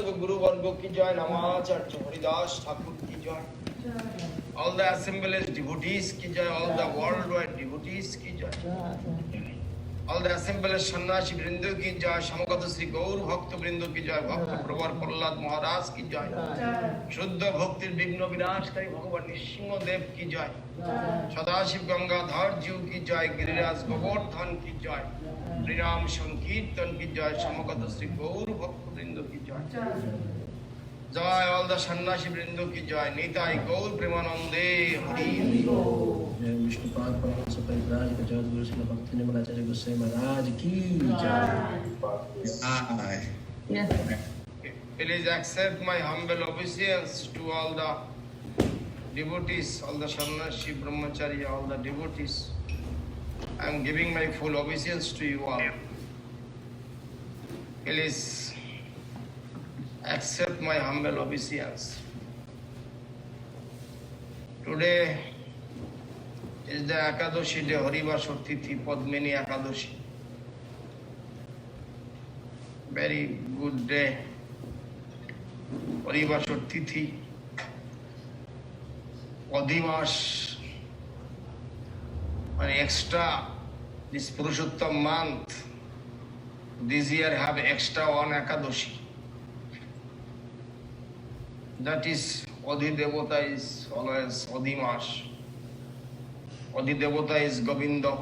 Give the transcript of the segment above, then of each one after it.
Guru Vargo ki joy, Namacharya Haridas Thakur ki joy. All the assembled devotees ki joy, all the worldwide devotees ki joy. All the assembled Sannyasi Brindu ki joy, Samagata Sri Gaur Bhakta Brindu ki joy, Bhakta Prabhar Prahlad Maharaj ki joy. Shuddha Bhaktir Vigna Vinashkari Bhagavan Nrsimha Dev ki joy. Sadashiv Gangadhar Jiu ki joy, Giriraj Govardhan ki joy. Rinam Sankirtan ki joy, Samagata Sri Gaur Bhakta Brindu ki joy. Joy all the Sannyasi Brindu ki joy, Nitai Gaur Premanande Hari. जय विष्णुपाद परमहंस परिव्राजक जगत गुरु श्रील भक्ति निर्मलाचार्य गोसाई महाराज की जय। Please accept my humble obeisance to all the devotees, all the Sannyasi Brahmachari, all the devotees. I am giving my full obeisance to you all. Please accept my humble obeisance. Today is the Ekadashi day, Harivasar Tithi, Padmini Ekadashi. Very good day. Harivasar Tithi. Adivas. An extra, this Purushottam month, this year have extra one Ekadashi. That is, Adi Devata is always Adimas. Adi Devata is Govinda.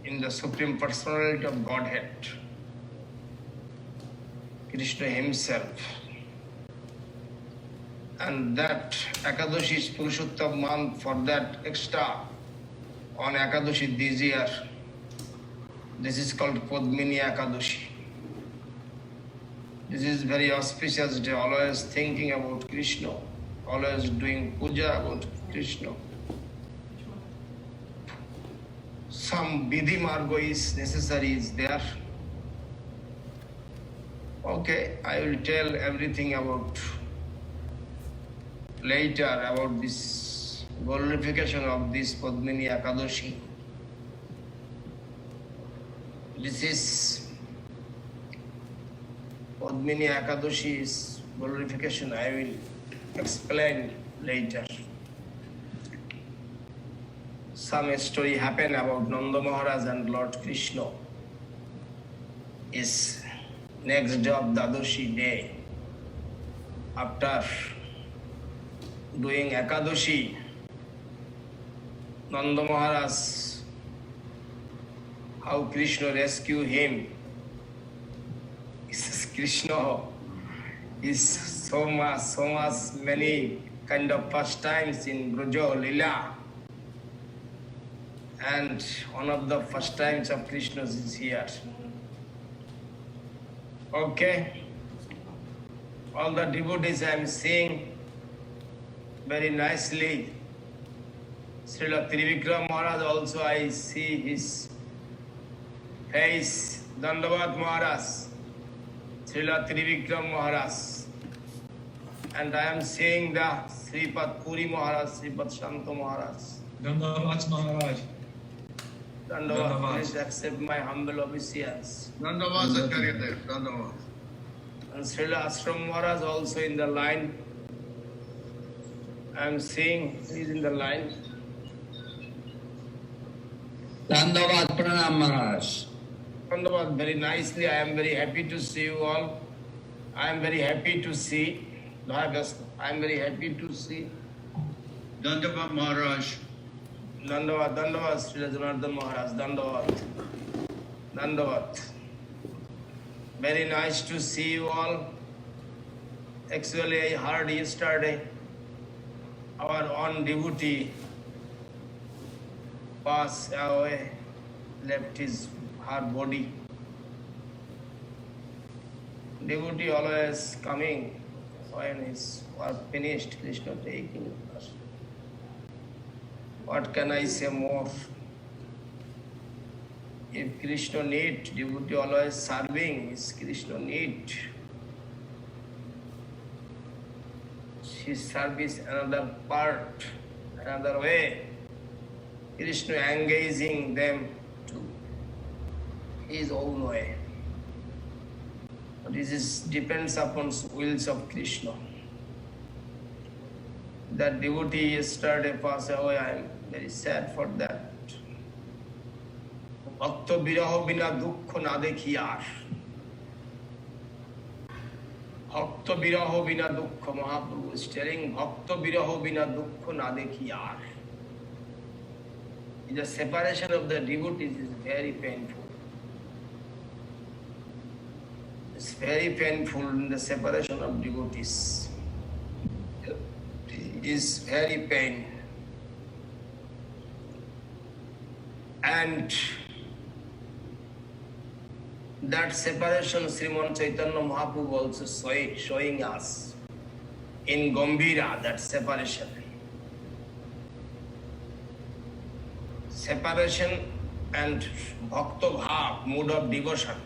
In the Supreme Personality of Godhead. Krishna himself. And that Ekadashi is Purushottam month. For that extra on Ekadashi this year, this is called Padmini Ekadashi. This is very auspicious day, always thinking about Krishna, always doing puja about Krishna. Some vidhi margo is necessary, is there. Okay, I will tell everything about later about this glorification of this Padmini Ekadashi. This is Padmini Ekadashi's glorification. I will explain later. Some story happened about Nanda Maharaj and Lord Krishna. Is next day of Dadashi day. After doing Ekadashi, Nanda Maharaj, how Krishna rescued him. Krishna is so much many kind of pastimes in Braja Lila. And one of the first times of Krishna is here. Okay. All the devotees I am seeing very nicely. Srila Trivikram Maharaj also I see his face. Dandavat Maharaj. Srila Trivikram Maharaj. And I am seeing the Sripad Puri Maharaj, Sripad Shanta Maharaj. Dandavat Maharaj. Dandavat, please accept my humble obeisance. Dandavat Acharya, Dandavat. And Srila Ashram Maharaj also in the line. I am seeing he is in the line. Dandavat Pranam Maharaj. Dandavat, very nicely. I am very happy to see you all. I am very happy to see. I am very happy to see. Dandavat Maharaj. Dandavat, Dandavat, Srila Janardhan Maharaj, Dandavat. Dandavat. Very nice to see you all. Actually, I heard yesterday our own devotee passed away, left her body. Devotee always coming when his work finished, Krishna taking us. What can I say more? If Krishna need, devotee always serving, is Krishna need. His service another part, another way. Krishna engaging them to his own way. This is depends upon wills of Krishna. That devotee yesterday passed away. I am very sad for that. Bhakta biraho bina dukkha na dekhiyar. Bhakta biraho bina dukkha. Mahaprabhu is telling Bhakta biraho bina dukkha na dekhiyar. The separation of the devotees is very painful. It's very painful in the separation of devotees. It is very pain. And that separation Sriman Chaitanya Mahaprabhu also showing us in Gambhira, that separation. Separation and Bhakta Bhav, mood of devotion.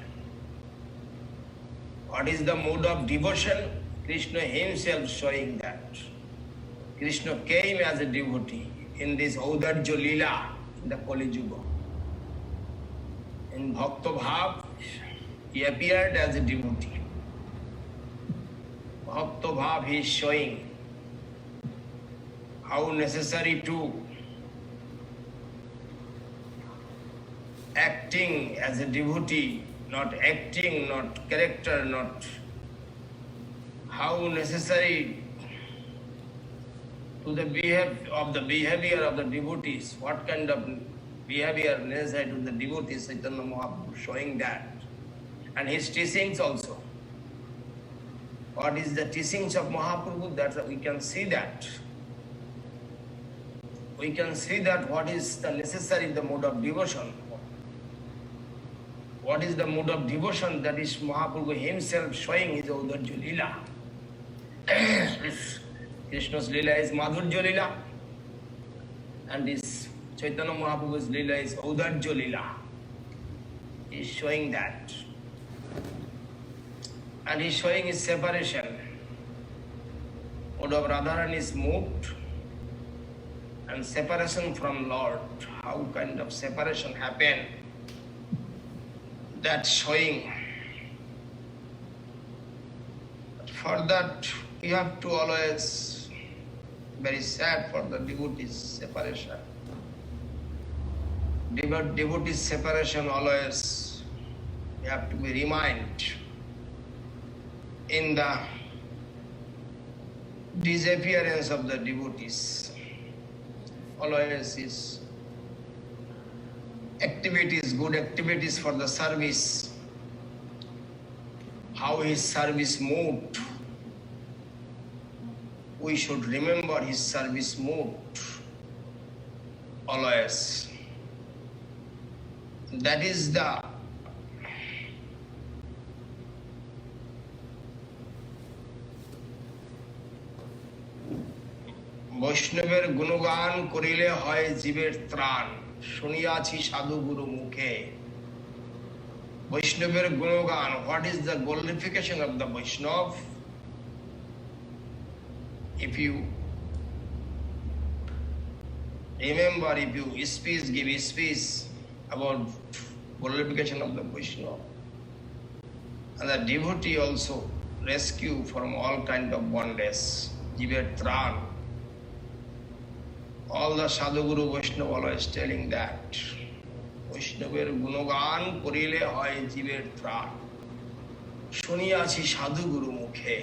What is the mood of devotion? Krishna himself showing that. Krishna came as a devotee in this Audarja Leela, in the Kali Yuga. In Bhakta Bhav, he appeared as a devotee. Bhakta Bhav, he is showing how necessary to acting as a devotee, not acting, not character, not how necessary to the behavior of the devotees, what kind of behavior necessary to the devotees, Chaitanya Mahaprabhu showing that. And his teachings also. What is the teachings of Mahaprabhu? That we can see that. We can see that what is the necessary, the mode of devotion. What is the mode of devotion? That is Mahaprabhu himself showing his Audarja Leela. Krishna's Leela is Madhurya Leela, and this Chaitanya Mahaprabhu's Leela is Audarja Leela. He is showing that. And he is showing his separation. Mode of Radharani's mood and separation from Lord. How kind of separation happened? That showing. For that, we have to always very sad for the devotees' separation. Devotees' separation always we have to be reminded in the disappearance of the devotees. Always is activities, good activities for the service, how his service moved. We should remember his service moved always. That is the বৈষ্ণবের গুণগান করিলে হয় জীবের ত্রাণ শুনিয়াছি সাধু গুরু মুখে বৈষ্ণবের গুণগান what is the glorification of the Vaishnav if you remember if you give speech about glorification of the Vaishnav and the devotee also rescue from all kind of bondage জীবের ত্রাণ. All the Sadhu Guru Vaishnava always telling that Vaishnaver Gunogan Korile Hoy Jiver Tran Shuniyachi Sadhu Guru Mukhe.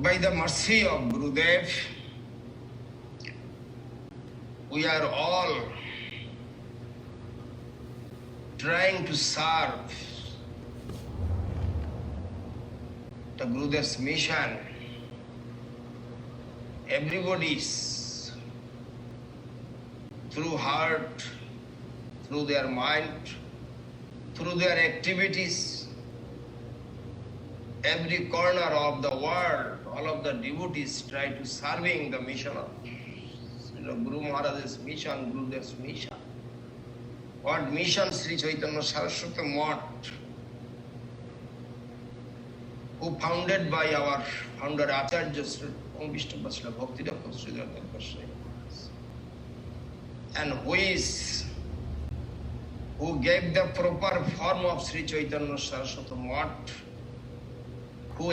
By the mercy of Gurudev, we are all trying to serve the Gurudev's mission. Everybody's through heart, through their mind, through their activities, every corner of the world, all of the devotees try to serving the mission of Guru Maharaj's mission, Gurudev's mission. What mission Sri Chaitanya Saraswati Math, who founded by our founder Acharya Sri Vishnu Bhakti Sridhar Goswami. and who gave the proper form of Sri Chaitanya Saraswati Math, who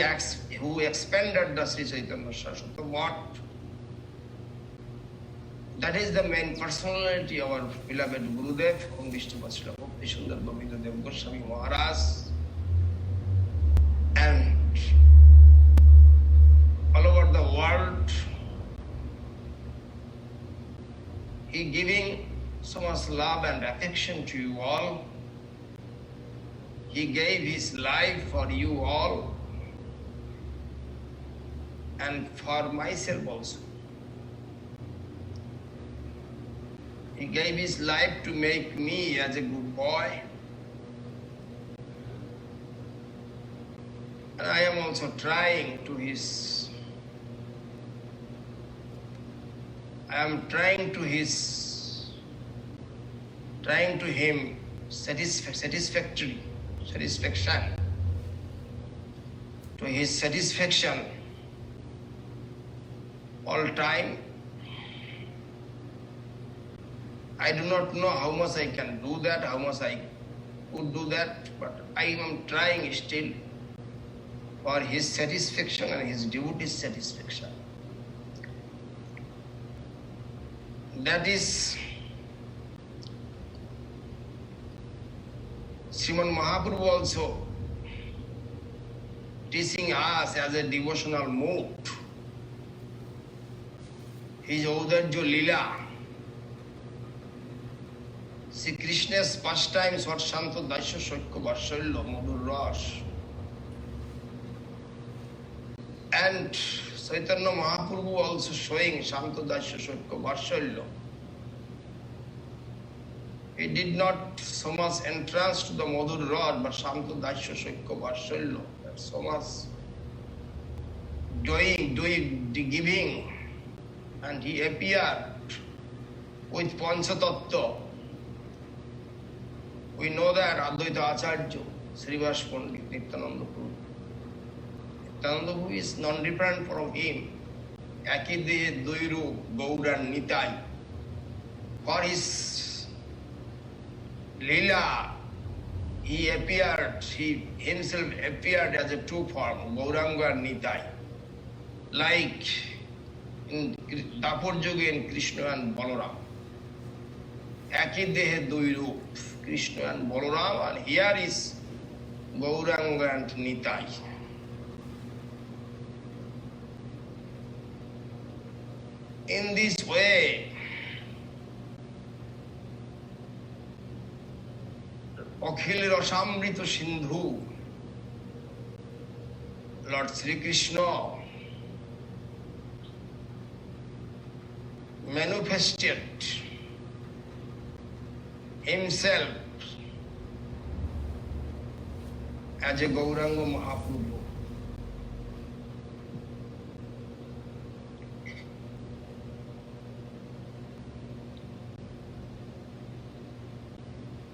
expanded the Sri Chaitanya Saraswati Math. That is the main personality of our beloved Gurudev, Om Vishnu Vasudha Bhakti Sundar Govinda Dev Goswami Maharaj. And all over the world, he giving so much love and affection to you all. He gave his life for you all and for myself also. He gave his life to make me as a good boy. And I am also trying to him satisfaction, to his satisfaction all time. I do not know how much I can do that, how much I could do that, but I am trying still for his satisfaction and his devotee's satisfaction. That is Srimad Mahaprabhu also teaching us as a devotional mood. His Audarjo Lila, Sri Krishna's pastime Svatshanto Daisya Shokya Varsalya Madhur Ras. And Chaitanya Mahaprabhu also showing Shanto Daisya Shokya Varsalya. He did not so much entrance to the Madhur Ras, but Shanto Daisya Shokya Varsalya. So much doing, giving. And he appeared with Panchatattva. We know that Advaita Acharya, Srivas Pandit, Nityananda Prabhu. Nityananda Prabhu is non-different from him. Akidehe Duiru Gauran Nitai. For his Leela, he himself appeared as a two form, Gauranga and Nitai. Like in Dapur Yuga in Krishna and Balaram. Akidehe Duiru. Krishna and Balaram, and here is Gauranga and Nitai. In this way, Akhil Rasamrita Sindhu, Lord Sri Krishna manifested himself as a Gauranga Mahaprabhu.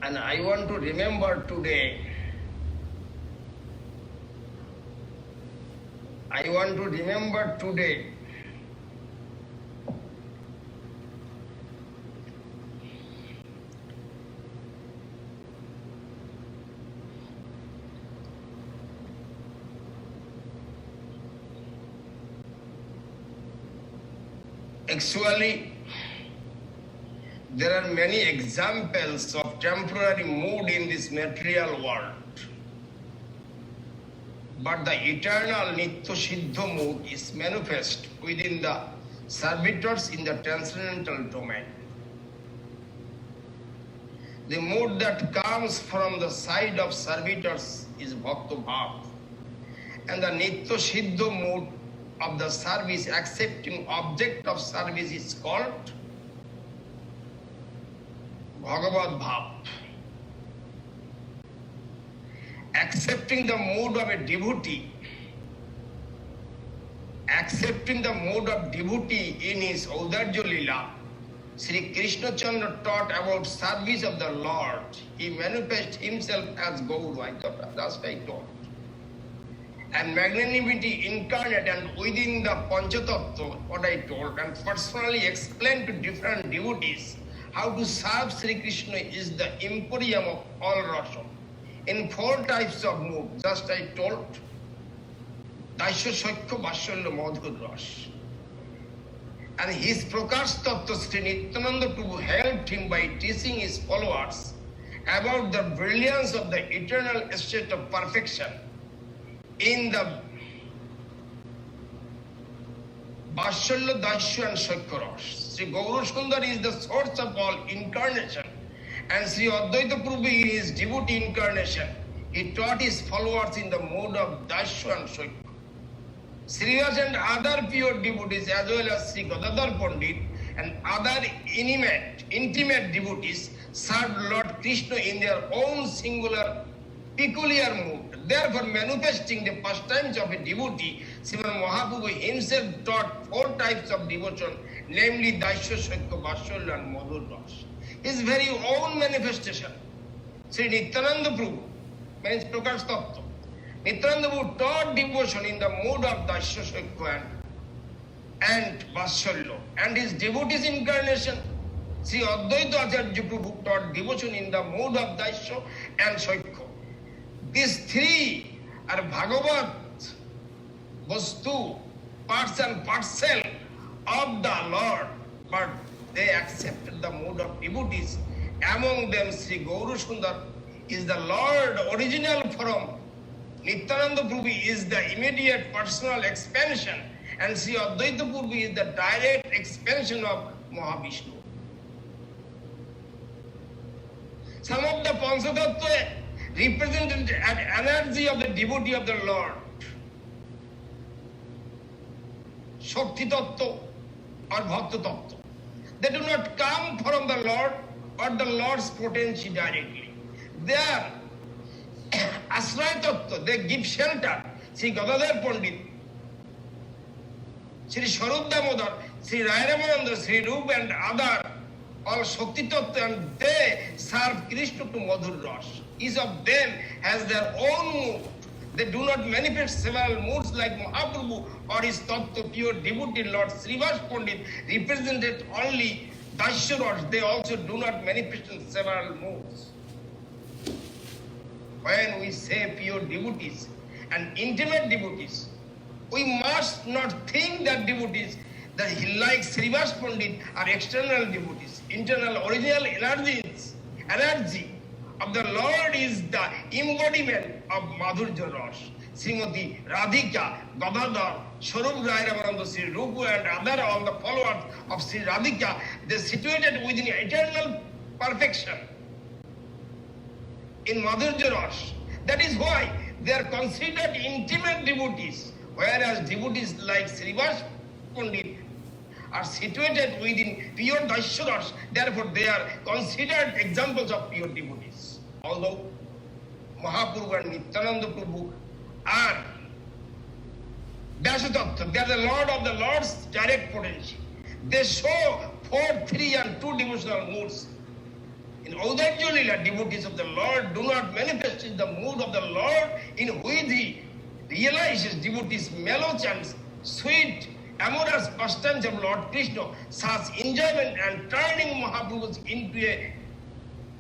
And I want to remember today, actually, there are many examples of temporary mood in this material world. But the eternal Nitya Siddha mood is manifest within the servitors in the transcendental domain. The mood that comes from the side of servitors is Bhakta Bhav. And the Nitya Siddha mood of the service, accepting object of service, is called Bhagavad Bhav. Accepting the mood of a devotee, in his Audarjo Lila, Sri Krishna Chandra taught about service of the Lord. He manifests himself as Gaur Vaidya. That's what I taught. And magnanimity incarnate and within the Panchatattva, what I told, and personally explained to different devotees how to serve Sri Krishna is the emporium of all rasa. In 4 types of mood, just I told, Daisya Shakya Vatshalya Madhur Ras. And his Prakash Tattva Sri Nityananda Prabhu helped him by teaching his followers about the brilliance of the eternal state of perfection in the Vatshalya, Daisya and Shakya Ras. Sri Gaurasundar is the source of all incarnation, and Sri Advaita Prabhu in his devotee incarnation, he taught his followers in the mode of Daisya and Shakya. Srivas and other pure devotees as well as Sri Gadadhar Pandit and other intimate devotees served Lord Krishna in their own singular, peculiar mood. Therefore, manifesting the pastimes of a devotee, Srimad Mahaprabhu himself taught 4 types of devotion, namely Daisya, Shakya, Vatshalya and Madhur Ras. His very own manifestation, Sri Nityananda Prabhu, means Prakash Tattva. Nityananda Prabhu taught devotion in the mood of Daisya, Shakya and Vatshalya. And his devotees incarnation, Sri Advaita Acharya Prabhu taught devotion in the mood of Daisya and Shakya. These 3 are Bhagavat, Vastu, parts and parcel of the Lord, but they accepted the mood of devotees. Among them, Sri Gaurasundar is the Lord original form. Nityananda Prabhu is the immediate personal expansion, and Sri Advaita Prabhu is the direct expansion of Mahavishnu. Some of the Panchatattva represented an energy of the devotee of the Lord. Shakti Tattva or Bhakta Tattva. They do not come from the Lord or the Lord's potency directly. They are Ashraya Tattva, they give shelter. Sri Gadadhar Pandit, Sri Swarup Damodar, Sri Rai Ramananda, Sri Rup and other, all Shakti Tattva, and they serve Krishna to Madhur Ras. Each of them has their own mood. They do not manifest several moods like Mahaprabhu or his Tattva pure devotee Lord Srivas Pandit represented only Daisya Ras. They also do not manifest in several moods. When we say pure devotees and intimate devotees, we must not think that devotees that like Srivas Pandit are external devotees. Internal original energy of the Lord is the embodiment of Madhurya Ras. Srimati Radhika, Gadadhar, Swarup Rai Ramananda, Sri Rupa and other all the followers of Sri Radhika, they situated within eternal perfection in Madhurya Ras. That is why they are considered intimate devotees, whereas devotees like Srivas Pandit are situated within pure Daisya Ras. Therefore, they are considered examples of pure devotees. Although Mahaprabhu and Nityananda Prabhu are Daisya Tattva, they are the Lord of the Lord's direct potency. They show 4, 3 and 2 devotional moods. In Audharya Lila, devotees of the Lord do not manifest in the mood of the Lord in which he realizes devotees' mellow chants, sweet, amorous pastimes of Lord Krishna, such enjoyment and turning Mahaprabhu into a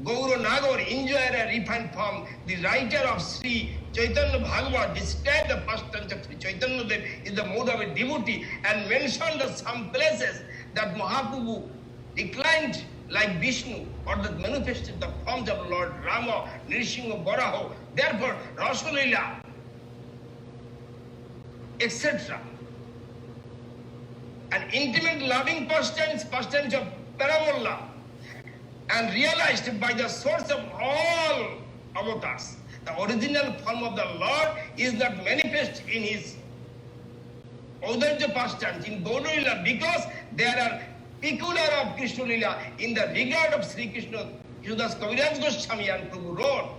Gaura Nagar, enjoyer, a refined form. The writer of Sri Chaitanya Bhagavad described the pastimes of Sri Chaitanya Dev in the mood of a devotee and mentioned some places that Mahaprabhu declined like Vishnu or that manifested the forms of Lord Rama, Nrsimha, Varaha. Therefore, Rasalila, etc. And intimate loving pastimes of Paramolla, and realized by the source of all avatars. The original form of the Lord is not manifest in his Audharya pastimes, in Gaura Lila, because there are peculiar of Krishna Lila in the regard of Sri Krishna. Krishnadas Kaviraj Goswami and Prabhu wrote,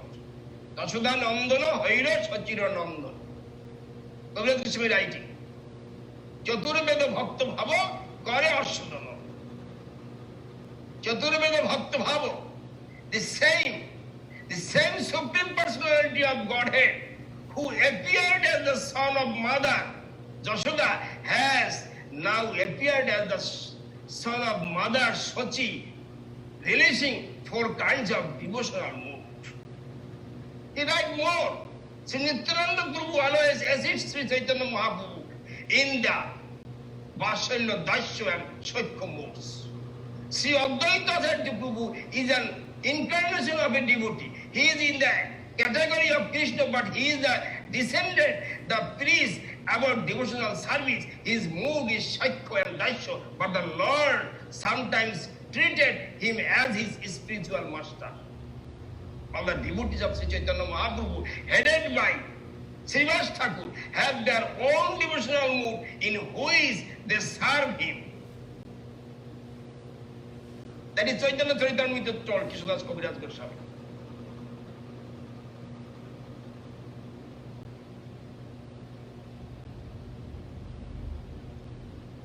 Tasudha Nandana Haira Sachira Nandana. Kaviraj Goswami writing, Chaturveda Bhakta Bhava Kare Asudana. Chaturveda Bhakta Bhava, the same Supreme Personality of Godhead who appeared as the son of Mother Jashoda has now appeared as the son of Mother Sachi, releasing 4 kinds of devotional mood. He write more. Sri Nityananda Prabhu always assists Sri Chaitanya Mahaprabhu in the Vasalya, Daisya and Shaikya modes. Sri Advaita Satya Prabhu is an incarnation of a devotee. He is in the category of Krishna, but he is the descendant, the priest about devotional service. His mood is Shaikya and Daisya, but the Lord sometimes treated him as his spiritual master. All the devotees of Sri Chaitanya Mahaprabhu, headed by Srivas Thakur, have their own devotional mood in which they serve him. That is Chaitanya Charitamrita told Krishnadas Kaviraj Goswami.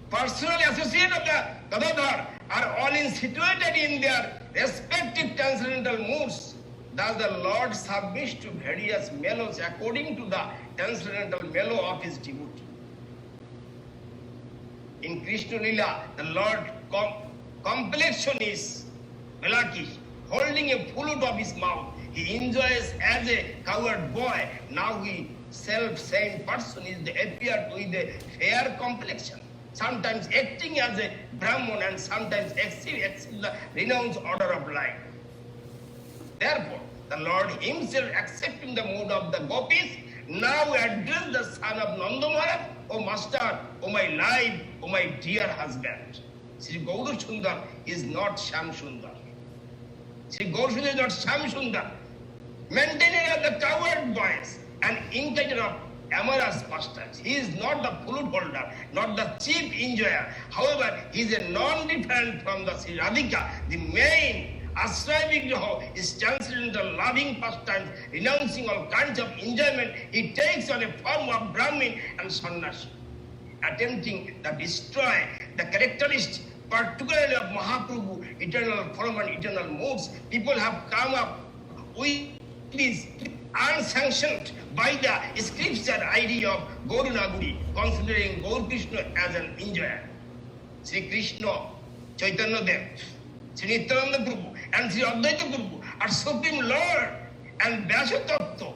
Personal associates of the Gadadhar are all situated in their respective transcendental moods. Thus the Lord submits to various mellows according to the transcendental mellow of his devotee. In Krishna Lila, the Lord complexion is Malakish, holding a flute of his mouth. He enjoys as a coward boy. Now he self-same person is appeared with a fair complexion, sometimes acting as a Brahman and sometimes exceeds the renounced order of life. Therefore, the Lord himself, accepting the mood of the gopis, now addressed the son of Nanda Maharaj, O master, O my life, O my dear husband. Sri Gaura Sundar is not Sham Sundar. Sri Gaura Sundar is not Sham Sundar. Maintainer of the coward boys and imitator of amorous pastimes. He is not the flute holder, not the chief enjoyer. However, he is a non-different from the Sri Radhika. The main Ashraya Vigraha is transcendental loving pastimes, renouncing all kinds of enjoyment. He takes on a form of Brahmin and Sannyasi, attempting to destroy the characteristics, particularly of Mahaprabhu, eternal form and eternal moods. People have come up with this unsanctioned by the scripture idea of Gaurunaguri, considering Gaur Krishna as an enjoyer. Sri Krishna, Chaitanya Dev, Sri Nityananda Prabhu and Sri Advaita Prabhu are Supreme Lord and Vyasa Tattva.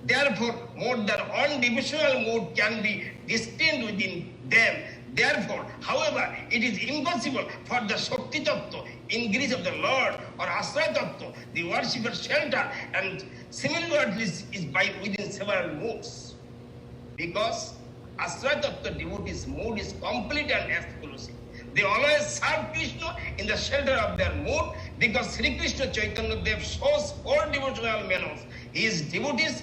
Therefore, more than one devotional mood can be distinct within them. Therefore, however, it is impossible for the Shakti Tattva, increase of the Lord, or Ashraya Tattva, the worshipper shelter, and similarly is by within several moods. Because Ashraya Tattva devotee's mood is complete and exclusive. They always serve Krishna in the shelter of their mood, because Sri Krishna Chaitanya Dev shows 4 devotional mellows. His devotees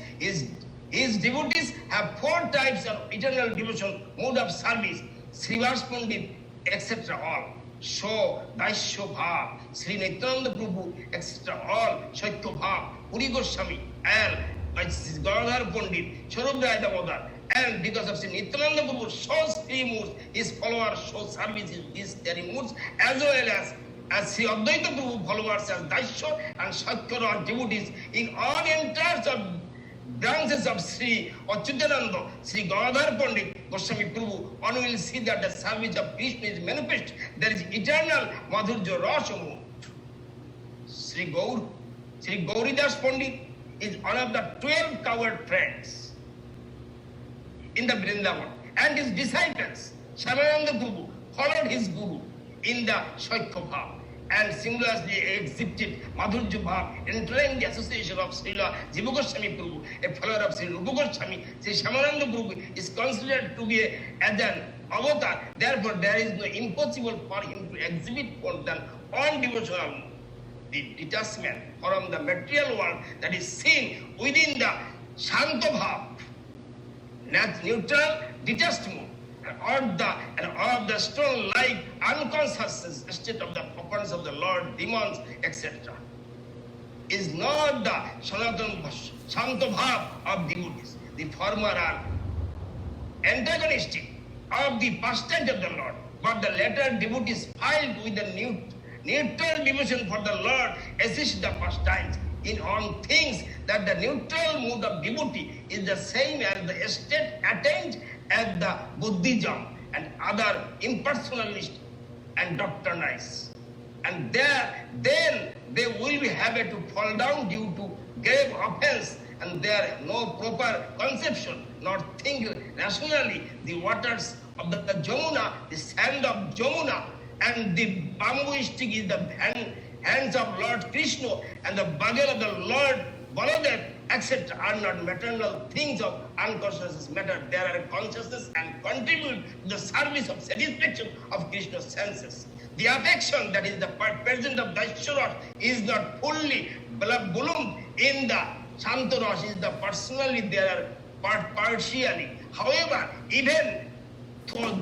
have 4 types of eternal devotion, mode of service, Srivas Pandit, etc. all. So, Daisya Bhav, Sri Nityananda Prabhu, etc. all, Shaikya Bhav, Puri Goswami, and Gadadhar Pandit, Swarubdaya Damodar. And because of Sri Nityananda Prabhu shows 3 moods, his followers show service in these 3 moods, as well as Sri Advaita Prabhu followers as Daisya and Shaikya are devotees in all entires of branches of Sri Achyutananda, Sri Gadadhar Pandit, Goswami Prabhu. One will see that the service of Krishna is manifest. There is eternal Madhurya Rasa mood. Sri Gauridas Pandit is one of the 12 coward friends in the Vrindavan, and his disciples, Shyamananda Prabhu, followed his guru in the Shaikya Bhav and similarly exhibited Madhurya Bhav, entering the association of Srila Jiva Goswami Prabhu, a follower of Sri Rupa Goswami. Sri Shyamananda Prabhu is considered to be as an avatar. Therefore, there is no impossible for him to exhibit more than one devotional the detachment from the material world that is seen within the Shanta Bhav, neutral, detached mood, and of the stone-like unconscious state of the properties of the Lord, demons, etc. is not the Sanatana Shanta Bhav of devotees. The former are antagonistic of the pastime of the Lord, but the latter devotees filed with the neutral devotion for the Lord assist the pastimes in on things that the neutral mood of devotee is the same as the state attained at the Buddhism and other impersonalist and doctrinists and then they will be happy to fall down due to grave offense, and there no proper conception, not think rationally. The waters of the Jamuna, the sand of Jamuna, and the bamboo stick is the hands of Lord Krishna, and the bugle of the Lord Baladev, etc. are not maternal things of unconsciousness matter. They are consciousness and contribute to the service of satisfaction of Krishna's senses. The affection that is the present of Daisharas is not fully bloomed in the Santaras, is the personally there are partially. However, even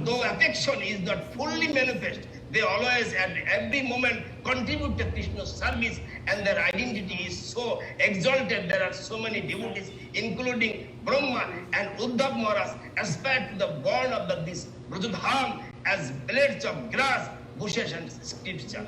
though affection is not fully manifest, they always at every moment contribute to Krishna's service, and their identity is so exalted. There are so many devotees, including Brahma and Uddhav Maharaj, aspire to the born of this Brajadham as blades of grass, bushes and scripture.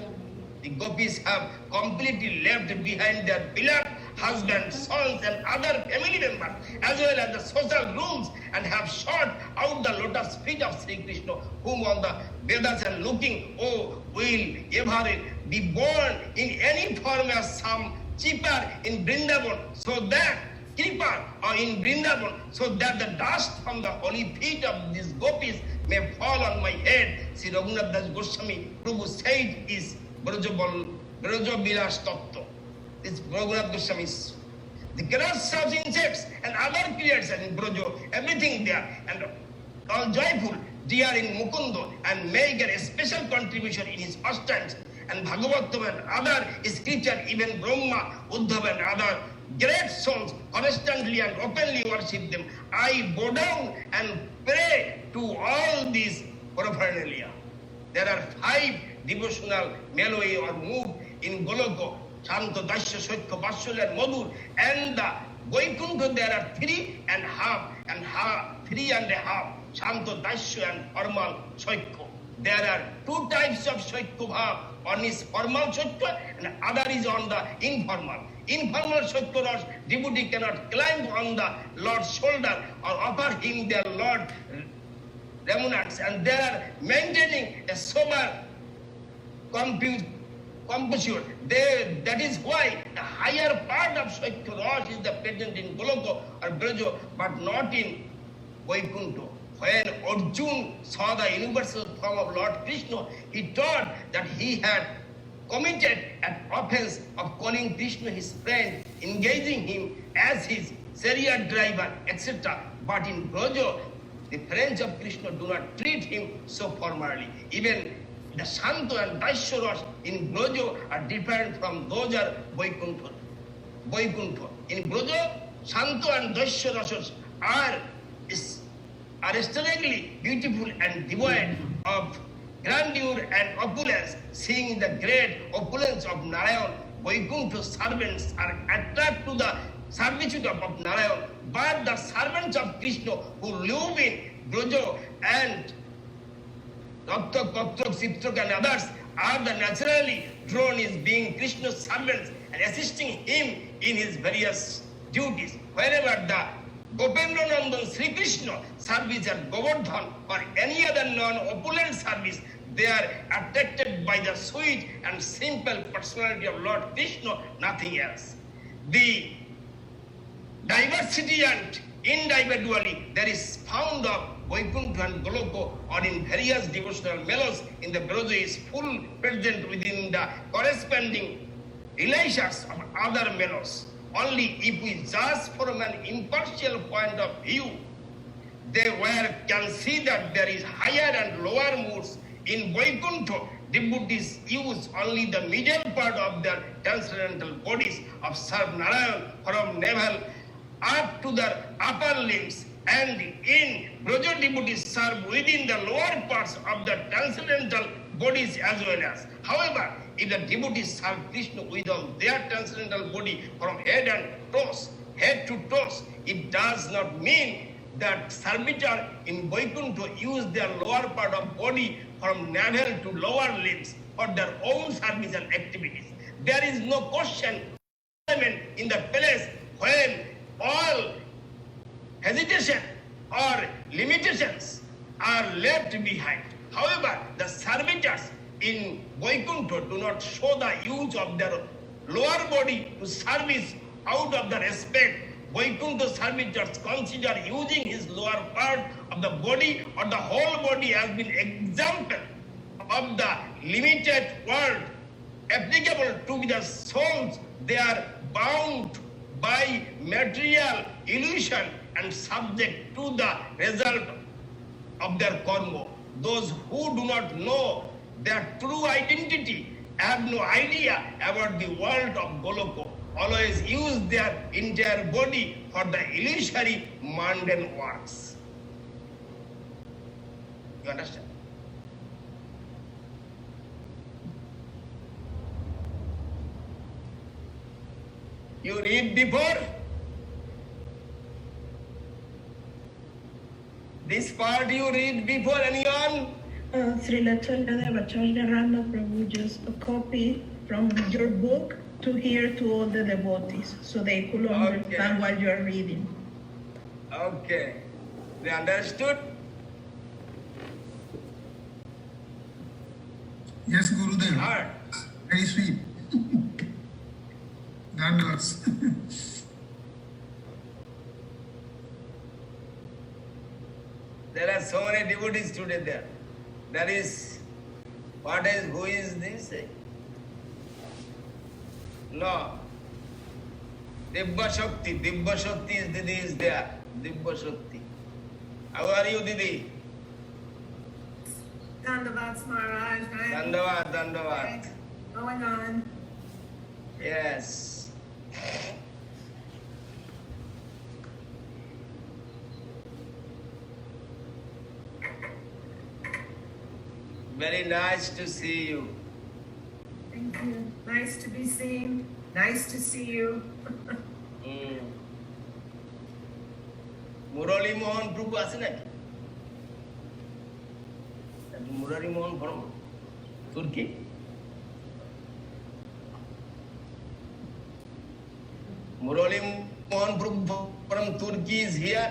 The gopis have completely left behind their beloved husbands, sons and other family members, as well as the social rules, and have shot out the lotus feet of Sri Krishna, whom on the Vedas and looking, oh, will ever be born in any form as some cheaper in Vrindavan, so that Kripa or in Vrindavan, so that the dust from the holy feet of these gopis may fall on my head. Sri Raghunath Das Goswami Prabhu said is Braja Vilas Tattva. This Raghunath Goswami is the grass of insects and other creatures in Braja, everything there, and all joyful, dear in Mukunda, and make a special contribution in his pastimes, and Bhagavatam and other scripture, even Brahma, Uddhava and other great souls constantly and openly worship them. I bow down and pray to all these paraphernalia. There are 5 devotional melody or move in Goloko, Shanta, Dasya, Saitya, Vatsala and Madhur, and the Vaikuntha there are 3 and half, Shanta, Dasya and formal Saitya. There are 2 types of Saitya bhav. One is formal Saitya and other is on the informal. Informal Saitya, devotee cannot climb on the Lord's shoulder or offer him their Lord remunerations, and they are maintaining a sober composure. That is why the higher part of Saitya is the present in Goloko or Braja, but not in Vaikuntha. When Arjuna saw the universal form of Lord Krishna, he thought that he had committed an offense of calling Krishna his friend, engaging him as his chariot driver, etc. But in Braja, the friends of Krishna do not treat him so formally. Even the Shanta and Daisharas in Braja are different from those of Vaikuntha. In Braja, Shanta and Daisharas are astonishingly beautiful and devoid of grandeur and opulence. Seeing the great opulence of Narayan, Vaikuntha servants are attracted to the servitude of Narayan, but the servants of Krishna who live in Braja and Raktak, Patrak, Siptak and others are the naturally drawn as being Krishna's servants and assisting him in his various duties. Wherever the Gopendra Nandan Sri Krishna service at Govardhan or any other non-opulent service, they are attracted by the sweet and simple personality of Lord Krishna, nothing else. The diversity and individually there is found of Vaikuntha and Goloko or in various devotional melodies in the Braja is full present within the corresponding relations of other melodies. Only if we judge from an impartial point of view, can see that there is higher and lower moods. In Vaikuntha, devotees use only the middle part of their transcendental bodies of serve Narayan from navel up to their upper limbs, and in Braja devotees serve within the lower parts of the transcendental bodies as well as. However, if the devotees serve Krishna with all their transcendental body from head to toes, it does not mean that servitor in Vaikuntha use their lower part of body from navel to lower limbs for their own service and activities. There is no question in the place when all hesitation or limitations are left behind. However, the servitors in Vaikuntha do not show the use of their lower body to service out of the respect. Vaikuntha servitors consider using his lower part of the body or the whole body has been example of the limited world applicable to the souls. They are bound by material illusion and subject to the result of their karma. Those who do not know their true identity have no idea about the world of Goloka. Always use their entire body for the illusory mundane works. You understand? You read before? This part you read before anyone? Srila Chaitanya Rama Prabhu just a copy from your book to hear to all the devotees so they could understand what you are reading. Okay. They understood? Yes, Gurudev. Heard? Very sweet. Dandavats. There are so many devotees today there. There is, who is this? No. Dibba Shakti is there. Dibba Shakti. How are you, Didi? Dandavats Maharaj. Dandavat. Going on. Yes. Very nice to see you. Thank you. Nice to be seen. Nice to see you. Murali Mohan Prabhu আছে নাকি? Murali Mohan from Turkey? Murali Mohan Prabhu from Turkey is here.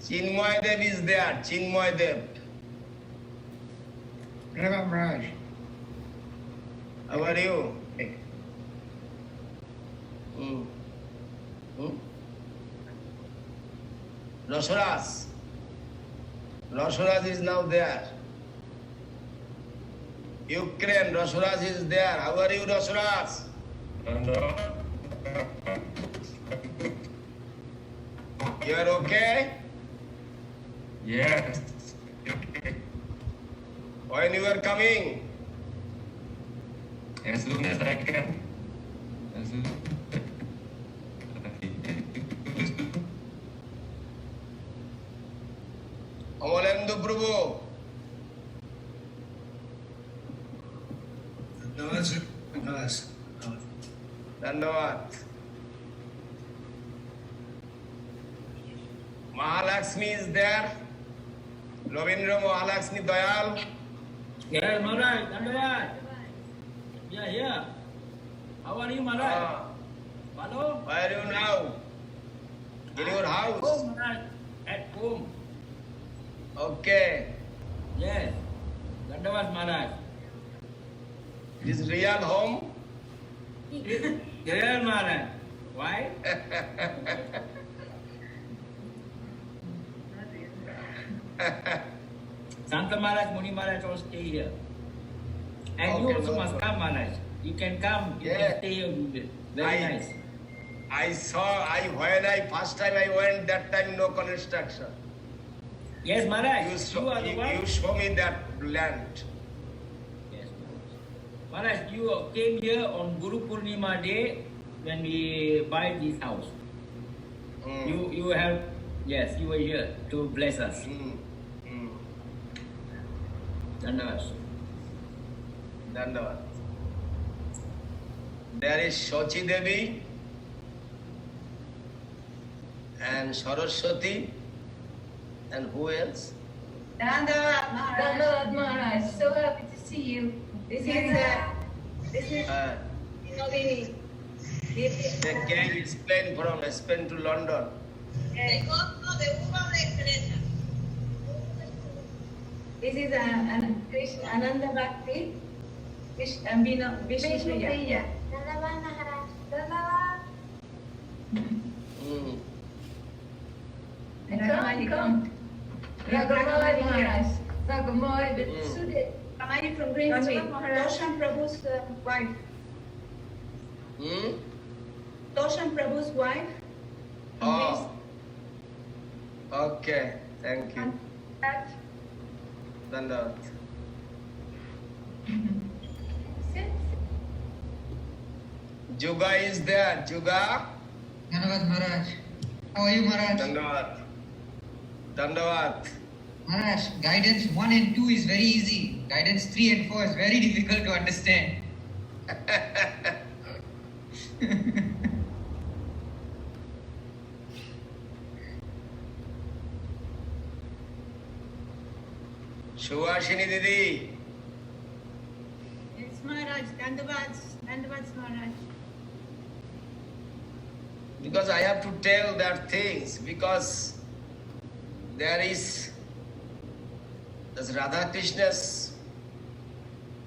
Chinmoy Dev is there. Chinmoy Dev. Pranam Raj. How are you? Rasharaj. Rasharaj is now there. Ukraine, Rasharaj is there. How are you, Rasharaj? You are okay? Yes. When you are coming? As soon as I can. As soon Amalendu Prabhu. Dandavad. Mahalakshmi is there. Ravindra Mahalakshmi Dayal. Yes, Maharaj, Dandavad. Yeah, here. How are you, Maharaj? Hello? Where are you now? In your house? Home, Maharaj. At home. Okay. Yes. Dandavad, Maharaj. This is real home? Yes, Maharaj. Why? Santa Maharaj, Muni Maharaj all stay here. And Okay, you also no must problem. come, Maharaj. You can come, you Yeah. can stay here. Very nice. When I first time I went, that time no construction. Yes, Maharaj. You are the one. show me that land. Yes, Maharaj, you came here on Guru Purnima day when we buy this house. You have, yes, you were here to bless us. Dandavad. Dandavad. There is Shachi Devi and Saraswati and who else? Dandavad Maharaj, so happy to see you. This is Nalini. They came Spain from Spain to London. This is Ananda Bhakti. Vishnu Priya. Mm. Come. Raghunath Maharaj. Kamari from Green Toshan Prabhu's wife. Hmm? Toshan Prabhu's wife. Oh. Okay. Thank you. Dandavat. Juga is there. Juga. Dhanavad Maharaj. How are you, Maharaj? Dandavat. Dandavat. Maharaj, guidance 1 and 2 is very easy. Guidance 3 and 4 is very difficult to understand. Shubhashini Didi. It's Maharaj. Dandavad Maharaj. Because I have to tell that things, because there is this Radha Krishna's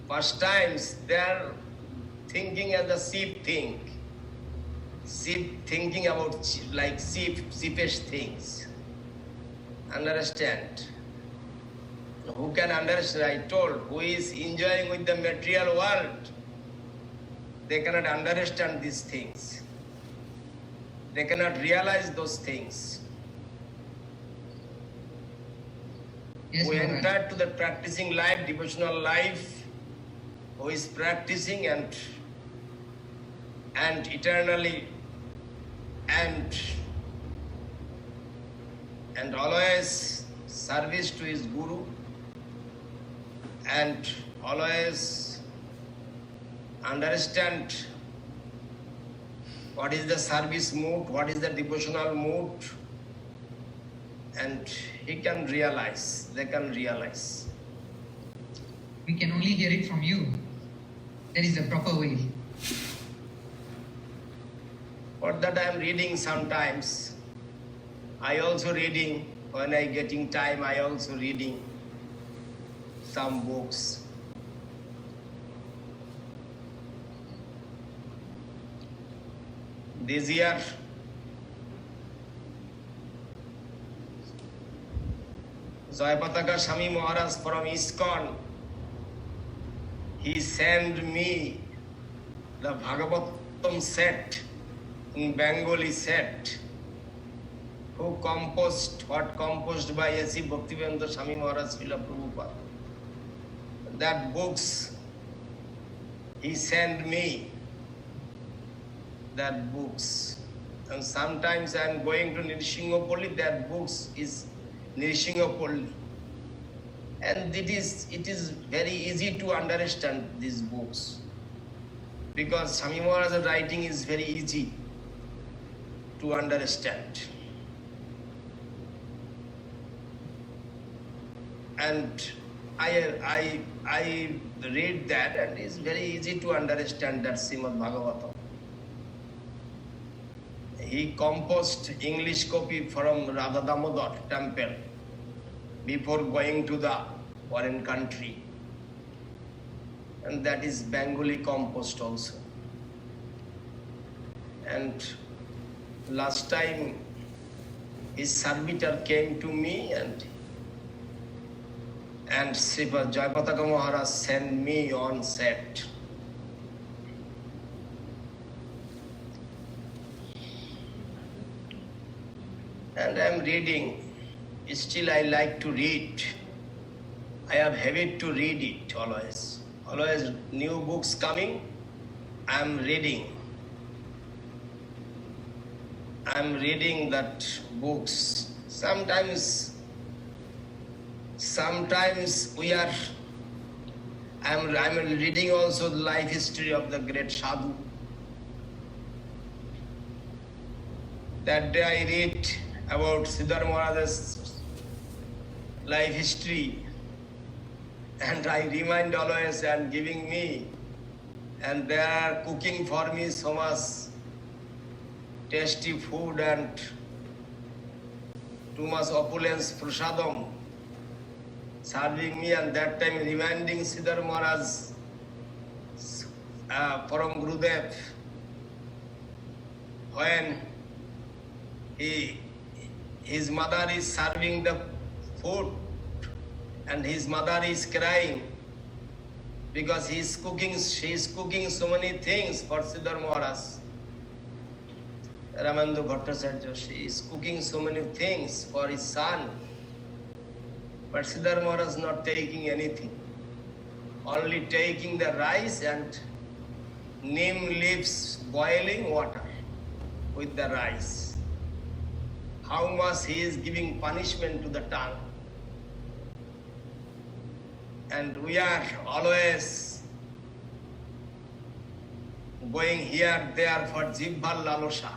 first times they are thinking as the sheep think. Sheep thinking about like sheepish things. Understand? Who can understand? I told, who is enjoying with the material world, they cannot understand these things. They cannot realize those things. Yes, Who Maharaj. entered to the practicing life, devotional life, who is practicing and eternally and always service to his guru and always understand what is the service mood, what is the devotional mood, and he can realize, they can realize. We can only hear it from you. That is the proper way. What that I am reading sometimes, I also reading, when I getting time, I also reading some books. This year, Jayapataka Swami Maharaj from ISKCON, he sent me the Bhagavatam set, in Bengali set, who composed, what composed by A.C. Bhaktivedanta Swami Maharaj Srila Prabhupada. That books, he sent me that books. And sometimes I am going to Nrishingapalli, that books is Nrishingapalli. And it is very easy to understand these books. Because Swami Maharaj's writing is very easy to understand. And I read that and it's very easy to understand that Srimad Bhagavatam. He composed English copy from Radha Damodar temple before going to the foreign country. And that is Bengali composed also. And last time his servitor came to me and Sripad Jayapataka Maharaj sent me on set. And I am reading. Still I like to read. I have habit to read it always. Always new books coming, I am reading. I am reading that books. Sometimes I'm reading also the life history of the great sadhu. That day I read about Siddhartha Maharaj's life history, and I remind always and giving me, and they are cooking for me so much tasty food and too much opulence, prasadam, serving me, and that time reminding Siddhar Maharaj, Param Gurudev, when his mother is serving the food and his mother is crying because she is cooking so many things for Siddhar Maharaj. Ramandu Bhattacharya, she is cooking so many things for his son. But Siddhar Maharaj is not taking anything. Only taking the rice and neem leaves, boiling water with the rice. How much he is giving punishment to the tongue. And we are always going here, there for Jibbhal Lalosha.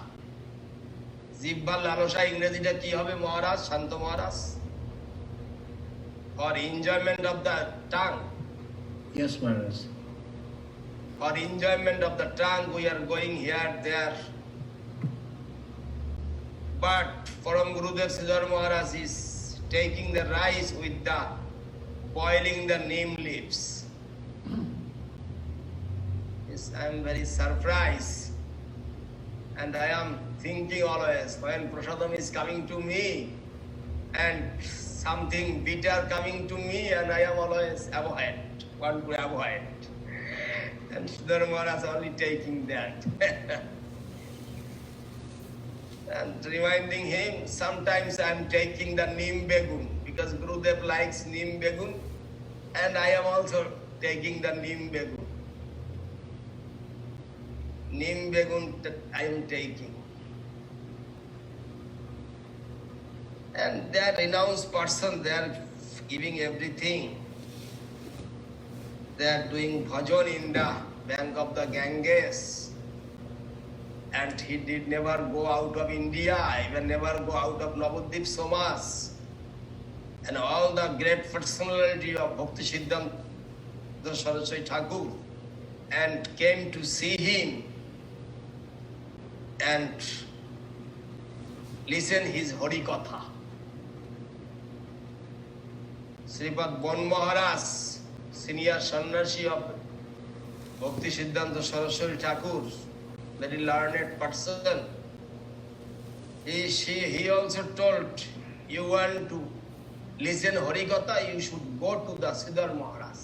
Jibbhal Lalosha ইংরেজিটা কি হবে মহারাজ, শান্ত মহারাজ? For enjoyment of the tongue. Yes, Maharaj. For enjoyment of the tongue, we are going here, there. But Param Gurudev Siddhar Maharaj is taking the rice with the boiling the neem leaves. Yes, I am very surprised. And I am thinking always, when prasadam is coming to me and something bitter coming to me, and I am always want to avoid. And Siddhar Maharaj only taking that. And reminding him, sometimes I am taking the neem begun because Gurudev likes neem begun, and I am also taking the neem begun. Neem begun I am taking. And that renounced person, they are giving everything. They are doing bhajan in the bank of the Ganges. And he did never go out of India, even never go out of Navadvip Somas. And all the great personality of Bhakti Siddhanta Saraswati Thakur, and came to see him and listen his Hari Katha. Sripad Bon Maharaj, senior sannyasi of Bhakti Siddhanta Saraswati Thakur, very learned person. He also told, you want to listen Hari Katha, you should go to the Siddhar Maharaj.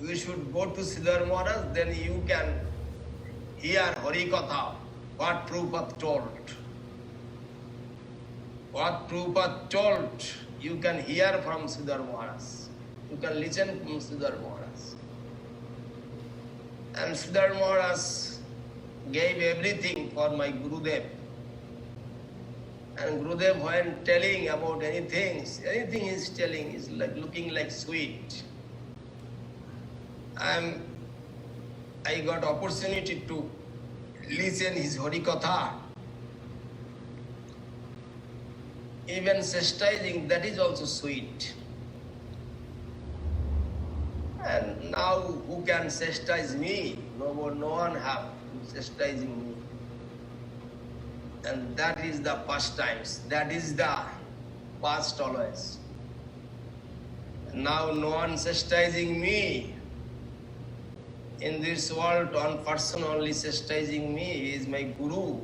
You should go to Siddhar Maharaj, then you can hear Hari Katha, what Prabhupada told. What Prabhupada told, you can hear from Siddhar Maharaj. You can listen from Siddhar Maharaj. And Siddhar Maharaj gave everything for my Gurudev. And Gurudev, when telling about anything he is telling is like looking like sweet. I got opportunity to listen his Hari Katha. Even chastising, that is also sweet. And now who can chastise me? No one have chastising me. And that is the past times. That is the past always. Now no one chastising me. In this world, one person only chastising me. He is my Guru.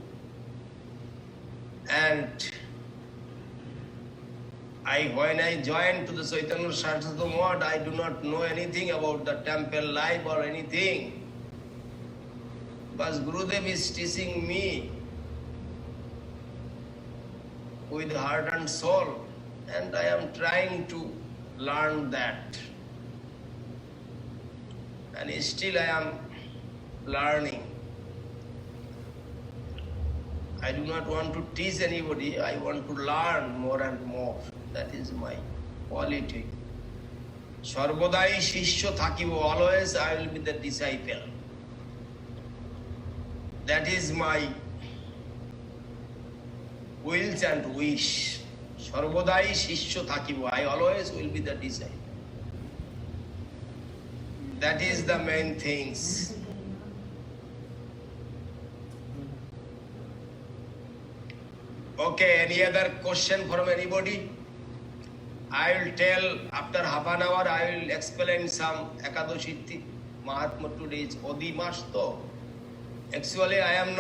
And when I joined to the Chaitanya Saraswati Math, I do not know anything about the temple life or anything. But Gurudev is teaching me with heart and soul, and I am trying to learn that. And still I am learning. I do not want to teach anybody, I want to learn more and more. That is my quality. Sarvodai Shishya Thakibo, always I will be the disciple. That is my will and wish. Sarvodai Shishya Thakibo, I always will be the disciple. That is the main things. Okay, any other question from anybody? I will tell after half an hour, I will explain some Ekadashi Mahatma today is Odimas though. Actually, I am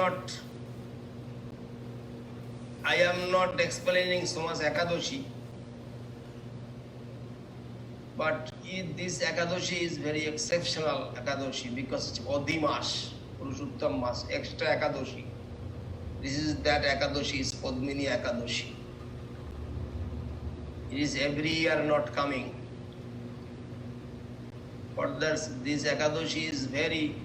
not explaining so much Ekadashi. But this Ekadashi is very exceptional Ekadashi because it's Odimas, Purushottam Mas, extra Ekadashi. This is that Ekadashi is Padmini Ekadashi. It is every year not coming. But this Ekadashi is very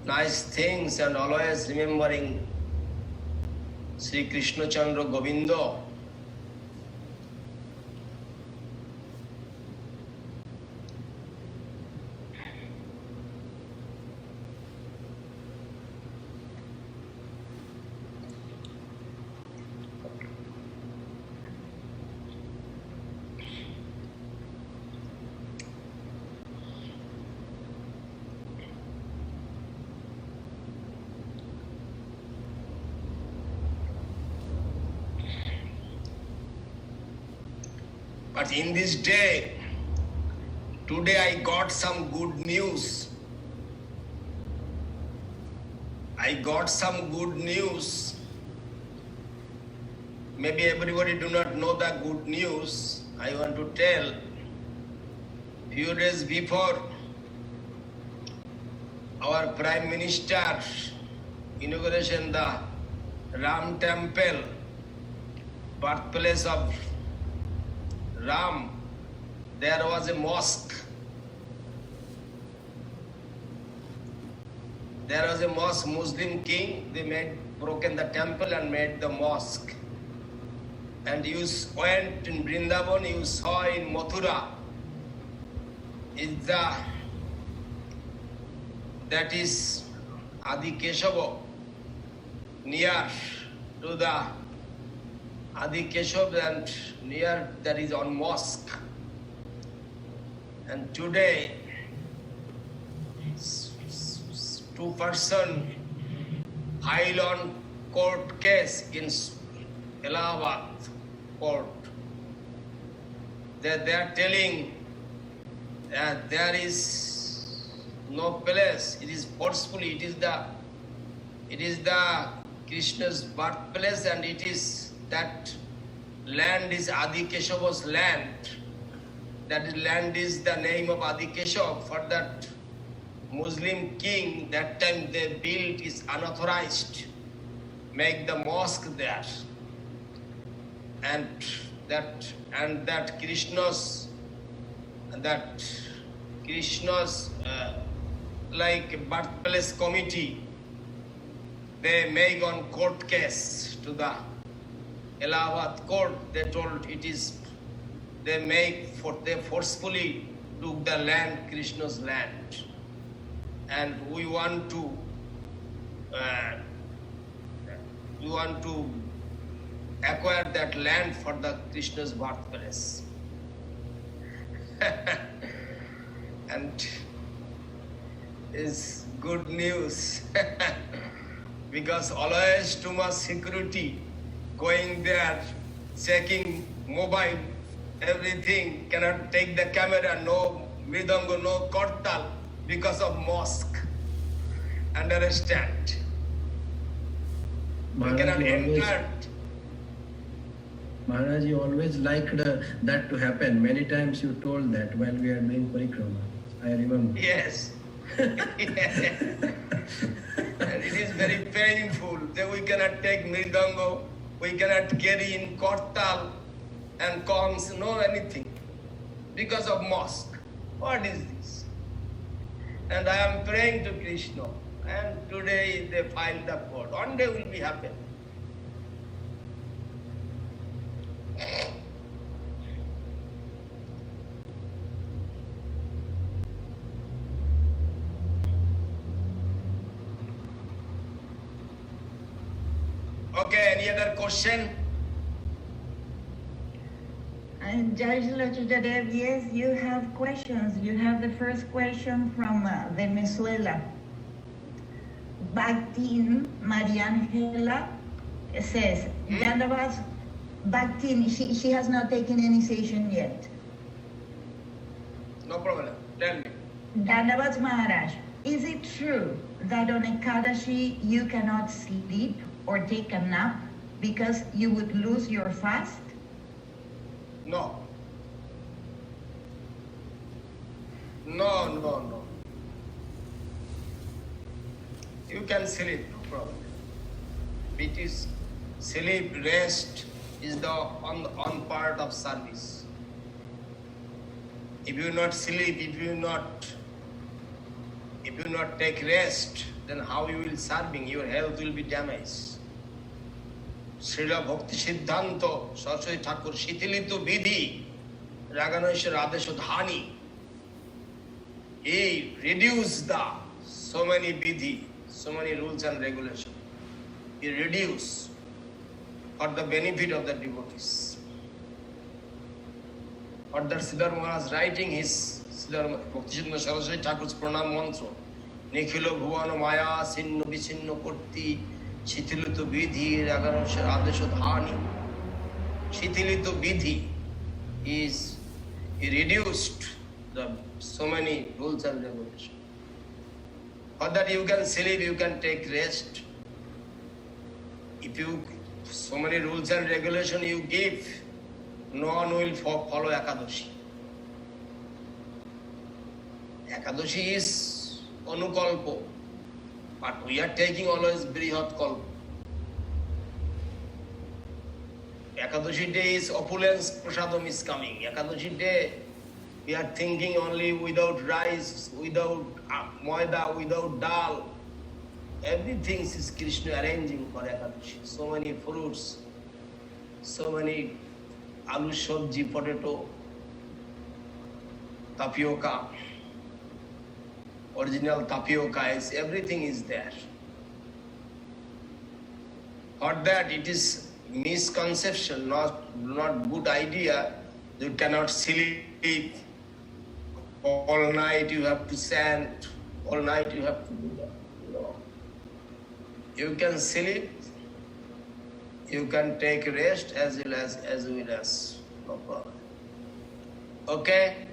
nice things and always remembering Sri Krishna Chandra Govinda. But in this day, today I got some good news. I got some good news. Maybe everybody do not know the good news. I want to tell. Few days before, our Prime Minister inauguration the Ram Temple, birthplace of Ram, there was a mosque. There was a mosque, Muslim king, they broken the temple and made the mosque. And you went in Vrindavan, you saw in Mathura, that is Adi Keshava, near to the Adi Keshav and near that is on mosque. And today, 2 person filed on court case in Allahabad court. They are telling that there is no place. It is forcefully. It is the Krishna's birthplace, and it is that land is Adi Keshava's land. That land is the name of Adi Keshav. For that Muslim king, that time they built is unauthorized, make the mosque there, and that Krishna's like birthplace committee, they make on court case to the Allahabad court. They told it is they forcefully took the land, Krishna's land, and we want to acquire that land for the Krishna's birthplace. And is good news because always too much security going there, checking mobile, everything, cannot take the camera, no mridanga, no kortal because of mosque. Understand? We cannot enter. Maharaj, you always liked that to happen. Many times you told that while we are doing parikrama. I remember. Yes. And it is very painful that we cannot take mridanga, we cannot carry in kortal and congs, no anything, because of mosque. What is this? And I am praying to Krishna, and today they filed the court. One day will be happen. Okay, any other question? And Judge Lachudadev, yes, you have questions. You have the first question from Venezuela. Bhaktin Mariangela says, Dandavas, Bhaktin, she has not taken initiation yet. No problem. Tell me. Dandavas Maharaj, is it true that on Ekadashi you cannot sleep or take a nap because you would lose your fast? No. No. You can sleep, no problem. It is sleep, rest is the on part of service. If you not sleep, if you not take rest, then how you will serving? Your health will be damaged. Srila Bhakti Siddhanta Saraswati Thakur Shitilito Vidhi Raganesha Radhasudhani. He reduced so many vidhi, so many rules and regulations. He reduced for the benefit of the devotees. Further, Siddhar Maharaj writing his Siddhar Bhakti Siddhanta Saraswati Thakur's Pranam Mantra. Nikhilo Bhuvana Maya Sinno Visinno Kurti Shitilito Vidhi Raganesha Radhasudhani. Shitilito Vidhi is he reduced so many rules and regulations. For that you can sleep, you can take rest. If you so many rules and regulations you give, no one will follow Ekadashi. Ekadashi is Anukalpo, but we are taking always Brihat Kalpo. Ekadashi day is opulence, prasadam is coming. Ekadashi day we are thinking only without rice, without maida, without dal. Everything is Krishna arranging for Ekadashi. So many fruits, so many aloo sabji, potato, tapioca, original tapioca, everything is there. For that it is misconception, not good idea. You cannot sleep. All night you have to chant, all night you have to do that. No. You can sleep, you can take rest as well as no problem. Okay?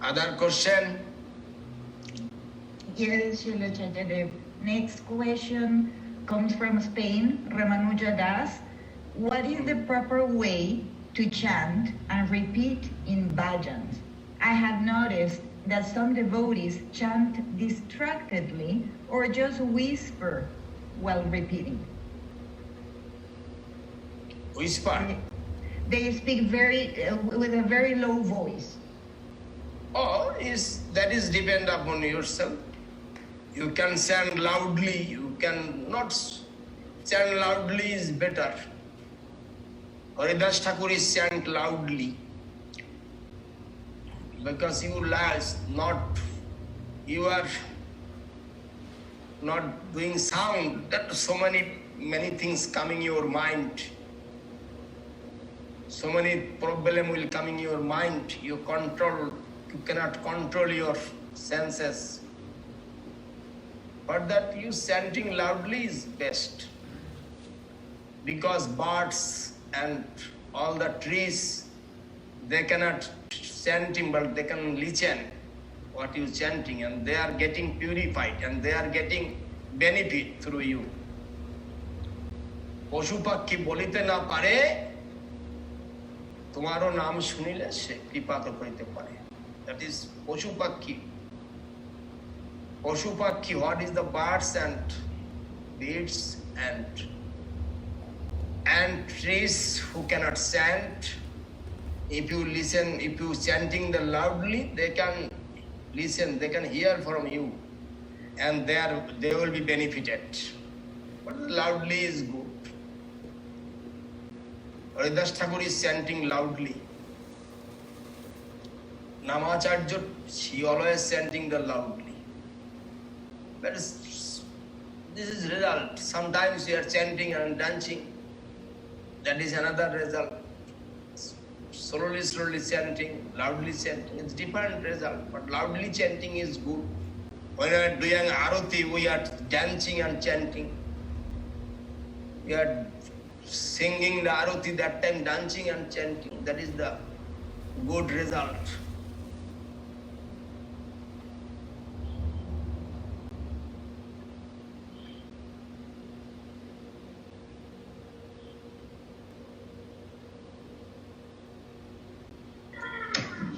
Other question? Yes, Srila Chaitanya. Next question comes from Spain, Ramanuja Das. What is the proper way to chant and repeat in bhajans? I have noticed that some devotees chant distractedly or just whisper while repeating. Whisper? They speak with a very low voice. Or that is depend upon yourself. You can chant loudly, you can not chant loudly is better. Haridas Thakur is chant loudly because you are not doing sound. That so many things coming in your mind. So many problem will come in your mind. You cannot control your senses. But that you chanting loudly is best because birds and all the trees, they cannot chanting, but they can listen what you chanting, and they are getting purified and they are getting benefit through you. পশুপাক্ষী বলিতে না পারে তোমারও নাম শুনিলে সে কৃপা করিতে পারে. That is পশুপাক্ষী. Pashupakhi, what is the birds and beasts and trees who cannot chant? If you chanting the loudly, they can listen, they can hear from you, and they will be benefited. But loudly is good. Haridas Thakur is chanting loudly. Namacharya, she always chanting the loudly. But this is result. Sometimes you are chanting and dancing. That is another result. Slowly chanting, loudly chanting. It's different result. But loudly chanting is good. When we are doing arati, we are dancing and chanting. We are singing the arati, that time dancing and chanting. That is the good result.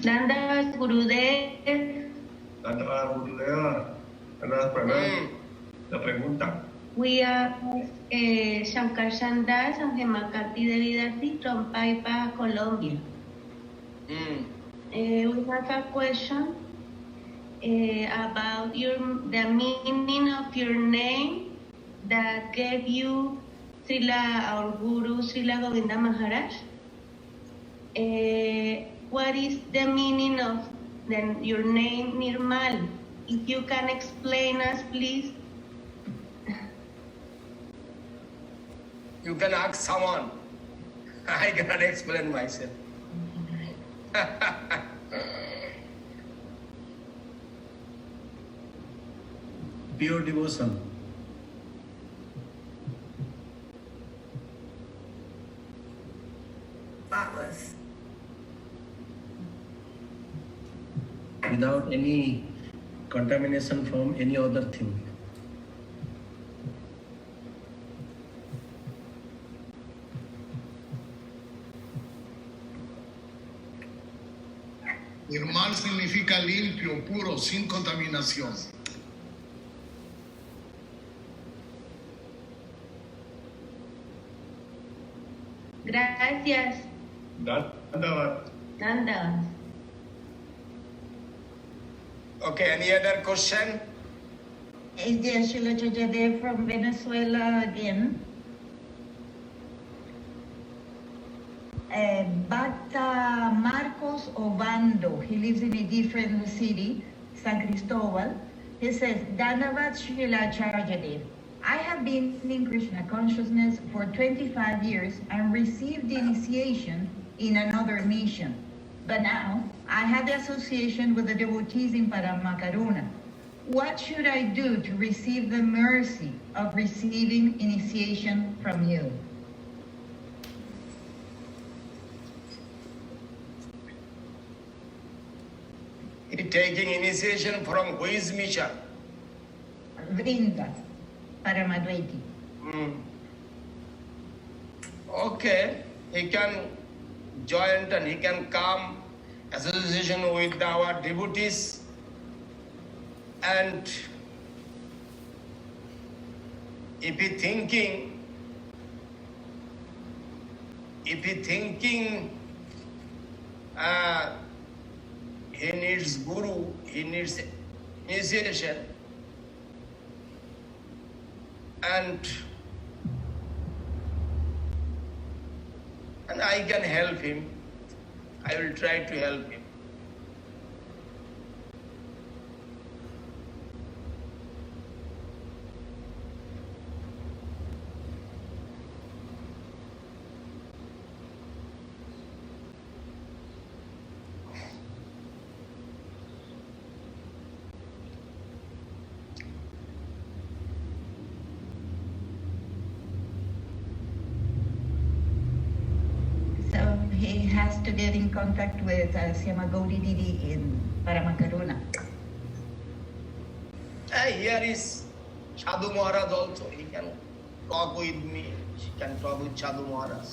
Nanda Gurudev. Nanda Gurudeva. Nanda Pranam. La pregunta. We are Shankar Chandas and Hemakati Devidasi from Paipa, Colombia. We have a question about the meaning of your name that gave you Srila, our Guru, Srila Govinda Maharaj. What is the meaning of your name, Nirmal? If you can explain us, please. You can ask someone. I cannot explain myself. Pure devotion. Spotless. Without any contamination from any other thing. Nirmal significa limpio, puro, sin contaminación. Gracias. Nanda. Nanda. Okay, any other question? Is the Ashila Jajadev from Venezuela again? But Marcos Obando, he lives in a different city, San Cristobal. He says, Dandavat Srila Charjadev. I have been in Krishna consciousness for 25 years and received the initiation in another mission. But now I have the association with the devotees in Paramakaruna. What should I do to receive the mercy of receiving initiation from you? He taking initiation from which mission? Vrinda, Paramadvaiti. Okay, he can join and he can come association with our devotees, and if he thinking he needs guru, he needs initiation, and I can help him. I will try to help him. So he has to get in contact with Syamagodi Didi in Paramakaruna. Here is Sadhu Maharaj also. He can talk with me. He can talk with Sadhu Maharaj.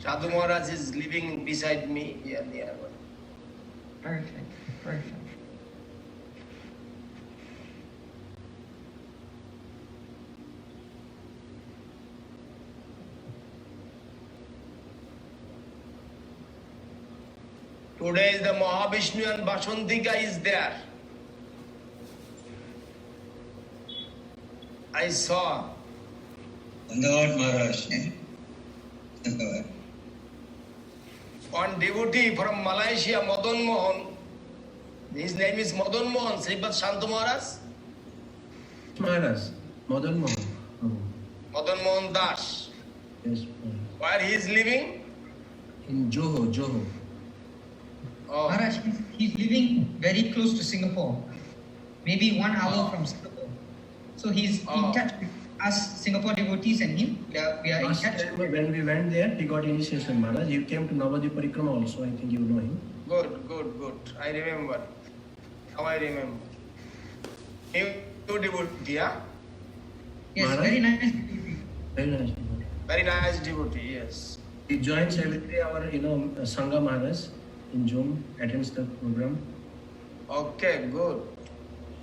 Sadhu Maharaj is living beside me here nearby. Perfect, perfect. Today is the Mahavishnu and Vashantika is there. I saw. Dandavad Maharaj. Dandavad. One devotee from Malaysia, Madan Mohan. His name is Madan Mohan, Sripad Shanta Maharaj. Maharaj, Madan Mohan. Madan Mohan Das. Yes, Where he is living? in Johor. Oh. Maharaj, he's living very close to Singapore. maybe 1 hour from Singapore. So he's in touch with us Singapore devotees and him. We are in Last touch. time when we went there, he got initiation, Maharaj. He came to Navadvip Parikrama also. I think you know him. Good. I remember. Now I remember. New devotee, yeah? Yes, Maharaj? very nice. Very nice. Very nice devotee, yes. He joins every day our, Sangha Maharaj in Zoom, attends the program. Okay, good.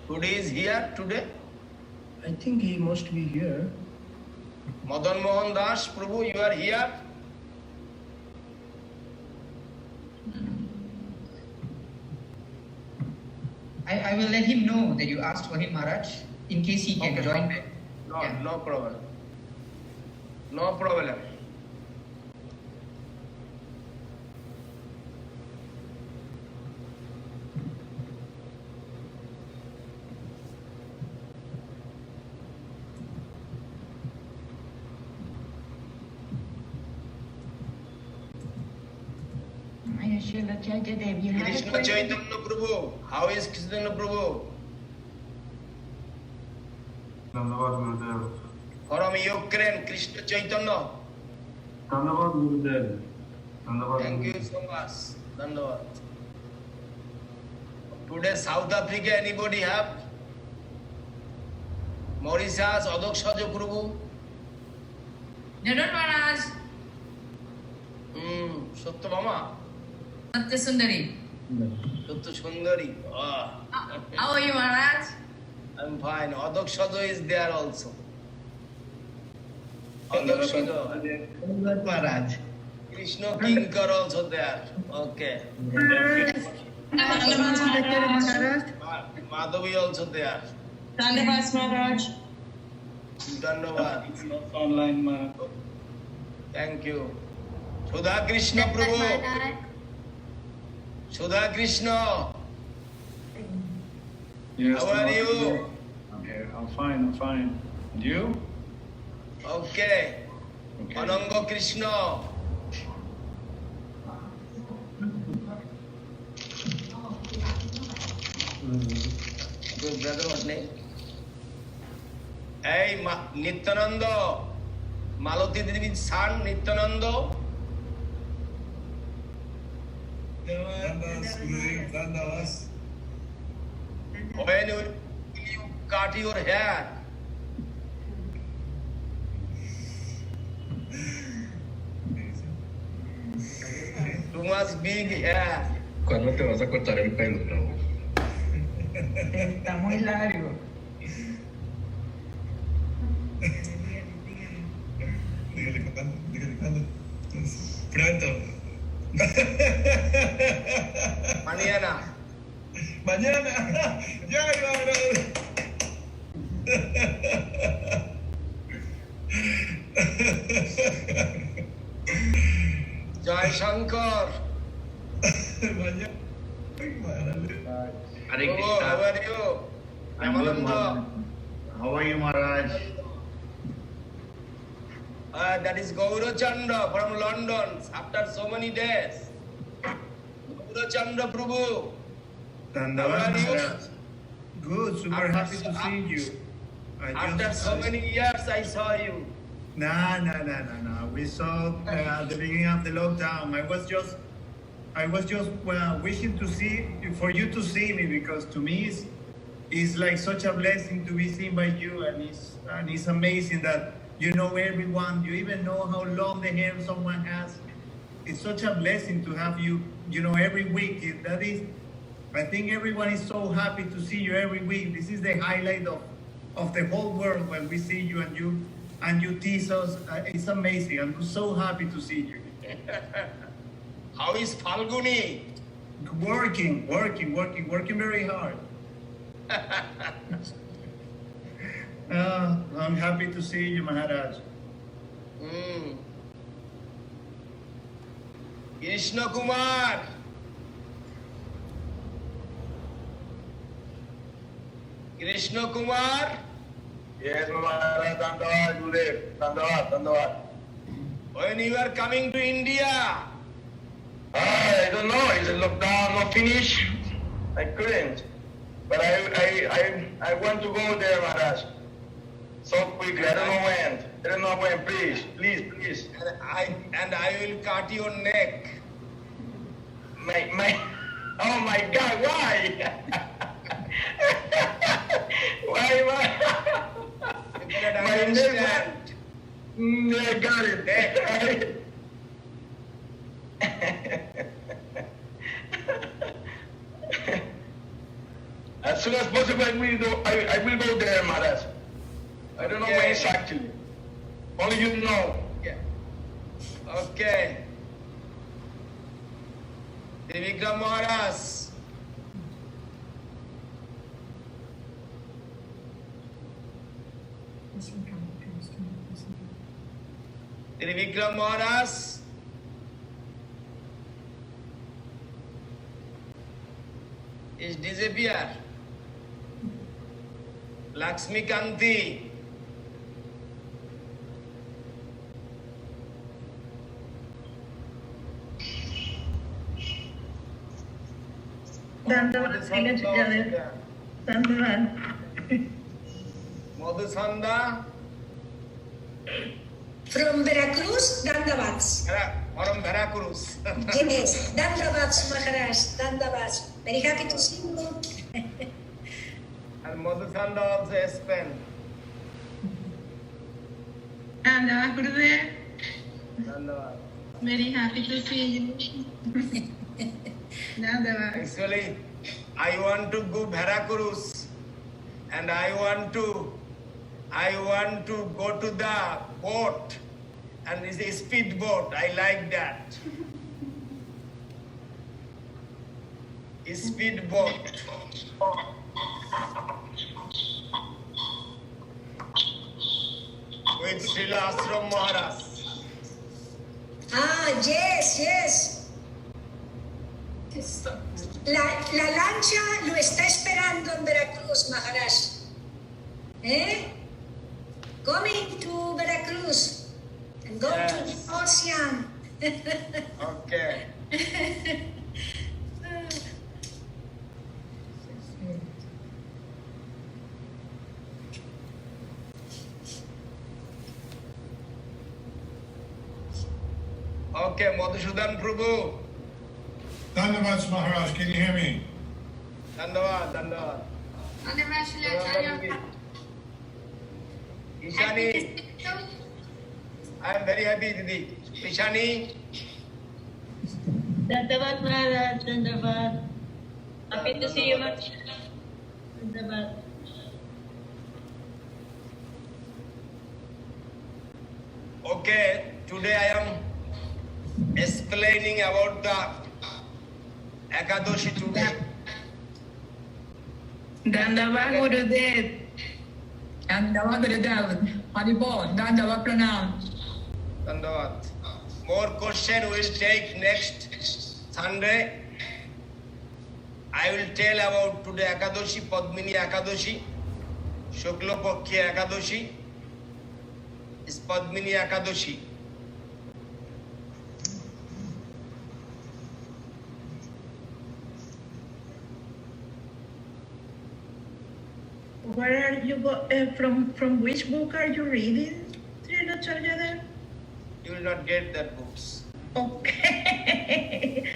Today is here, today? I think he must be here. Madan Mohan Das, Prabhu, you are here? I will let him know that you asked for him, Maharaj, in case he can join back. No problem. No problem. Srila Chaitanya, you have a Krishna question? Chaitanya Prabhu. How is Krishna Prabhu? धन्यवाद गुरुदेव From Ukraine, Krishna Chaitanya. धन्यवाद गुरुदेव धन्यवाद Thank you so much. Dhanyavad. Today South Africa, anybody have? Mauritius, Adokshaja Prabhu. Nirad Maharaj, Satya Mama. Satya Sundari. Satya Sundari. How are you, Maharaj? I'm fine. Adokshaja is there also. Adokshaja. Maharaj. Krishna Kinkar also there. Okay. Madhavi also there. Dhanyavad Maharaj. Dhanyavad. online में Thank you. Sudha Krishna Prabhu. Sudha Krishna. Yes, How are you? I'm here. I'm fine. And you? Okay. Okay. Ananga Krishna. Good brother, what name? Hey, Nityananda. Malati Devi's son, Nityananda. When will you cut your hair? Too much big hair. ¿Cuándo te vas a cortar el pelo, no? Está muy largo. Pronto. Mañana. Mañana. Ya, cabrón. Jai Shankar. Mañana. Hare Prabhu, how Krishna. are you? I'm good, Ramananda. Maharaj. How are you, Maharaj? That is Gaura Chandra from London. After so many days. Gaura Chandra Prabhu. How are you? Good, super After happy so- to see you. After so many years I saw you. No. We saw at the beginning of the lockdown. I was just wishing to see for you to see me, because to me it's like such a blessing to be seen by you, and it's amazing that you know everyone. You even know how long the hair someone has. It's such a blessing to have you. Every week. I think everyone is so happy to see you every week. This is the highlight of the whole world when we see you and you tease us. It's amazing. I'm so happy to see you. How is Falguni? Working very hard. I'm happy to see you, Maharaj. Krishna Kumar. Krishna Kumar. Yes, Maharaj. धन्यवाद गुरुदेव. धन्यवाद. When you are coming to India? I don't know. Is the lockdown not finished? I couldn't. But I want to go there, Maharaj. So quickly. I don't know when. I don't know when. Please. And I will cut your neck. Oh my God! Why? Why? You cannot My understand. I got it. As soon as possible, I will go there, Maharaj. I don't know Okay. when exactly. Only you know. Okay. Trivikram Maharaj. Trivikram Maharaj. Is disappear. Lakshmi Kanti. Dandavad, Dandavad. Madhusanda. From Veracruz, Dandavats. From Veracruz. Yes, Dandavats, Maharaj, Dandavats. Very happy to see you. And Madhusanda also Spain. Dandavad, Gurudev. Dandavad. Very happy to see you. Dandavad. Actually, I want to go Veracruz, and I want to go to the boat, and it's a speedboat. I like that. A speedboat. With Srila Ashram Maharaj. Ah, yes. La lancha lo está esperando en Veracruz, Maharaj. Coming to Veracruz and go to the ocean. Okay. Okay, Madhusudan Prabhu. Dandavats Maharaj, can you hear me? Dandavad. Ishani. I am very happy, Didi. Ishani. Dandavad Maharaj, Dandavad. Happy to see you, Maharaj. Dandavad. Okay, today I am explaining about the Ekadashi today. Dandavad, Gurudev. Dandavad, Gurudev. Haribol, Dandavad Pranam. Dandavad. More question we will take next Sunday. I will tell about today Ekadashi, Padmini Ekadashi, Shukla Pakhi Ekadashi, is Padmini Ekadashi. Where are you from which book are you reading, Srila Charyadev? You will not get that books. Okay.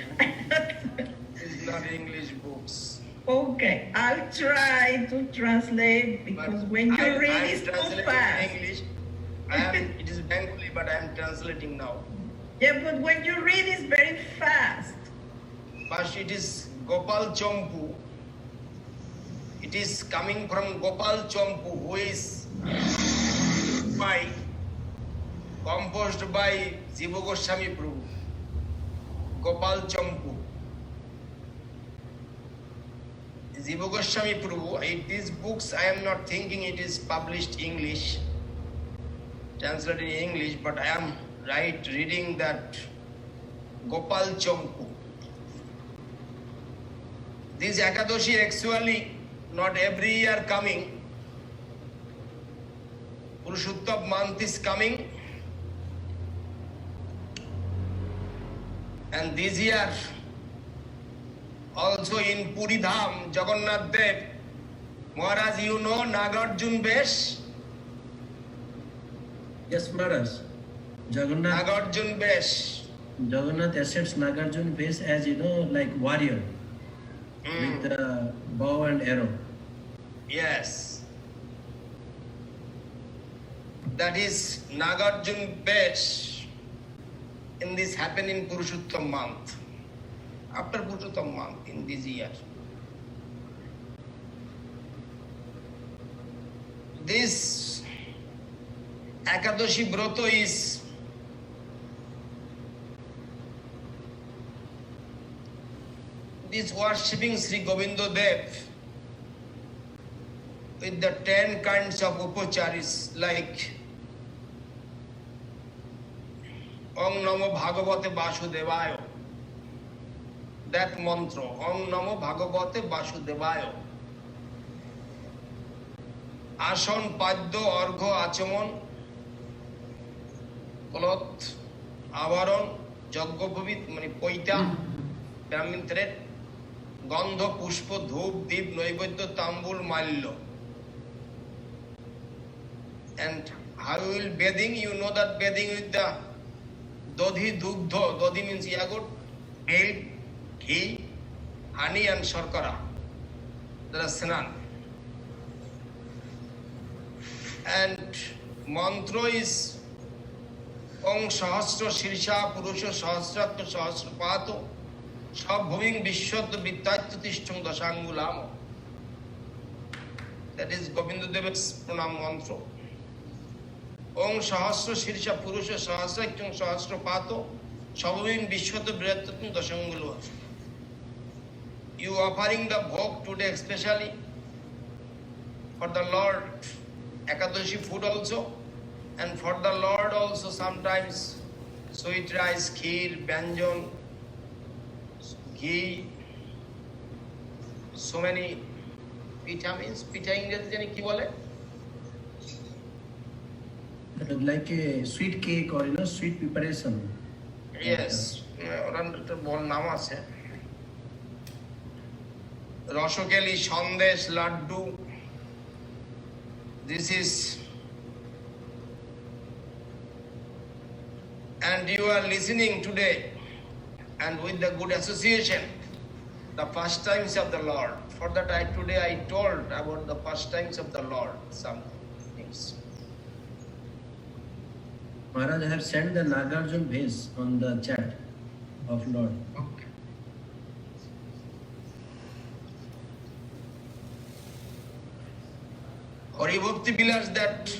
It's not English books. Okay, I'll try to translate because when you read it so fast. English. It is Bengali, but I am translating now. Yeah, but when you read it very fast. But it is Gopal Chompu. It is coming from Gopal Chompu, who is composed by Jiva Goswami Prabhu. Gopal Chompu. Jiva Goswami Prabhu, these books I am not thinking it is published English, translated in English, but I am reading that Gopal Chompu. This Ekadashi actually not every year coming. Purushottam month is coming. And this year also in Puri Dham, Jagannath Dev Maharaj, you know Nagarjun Besh? Yes, Maharaj. Jagannath. Nagarjun Besh. Jagannath accepts Nagarjun face as, like warrior with bow and arrow. Yes. That is Nagarjun Besh. In this happened in Purushottam month. After Purushottam month in this year. This Ekadashi Broto is this worshipping Sri Govinda Dev with the 10 kinds of upacharis like Om Namo Bhagavate Vasudevaya. That mantra, Om Namo Bhagavate Vasudevaya. Ashan Paddo Argho Achamon Kolot Avaron Jaggopavit Mani Poita Brahmin thread Gandha Pushpo Dhub Deep Noivedya Tambul Mallo. And how you will bathing? You know that bathing with the Dodhi Dugdho. Dodhi means yagut, milk, ghee, honey and sharkara. That is Sanan. And mantra is Om Sahasra Shirsha Purusha Sahasratma Sahasrapato Sabhaving Vishwat Vittayat Tishtam Dasangulamo. That is Govinda Deva's pranam mantra. Om Sahasra Shirsha Purusha Sahasratma Sahasrapato Sabhaving Vishwat Vittayat Dasangulamo. You offering the bhog today especially for the Lord. Ekadashi food also, and for the Lord also sometimes sweet rice, kheer, banjan, ghee, so many pita means pita English jani ki bole? Like a sweet cake or sweet preparation. Yes, oran to bol naam ache. Rashokeli, Sandesh, Laddu. This is, and you are listening today, and with the good association, the pastimes of the Lord. For that today I told about the pastimes of the Lord, some things. Maharaj, I have sent the Nagarjun Bhais on the chat of Lord. Okay. Haribhakti Vilas that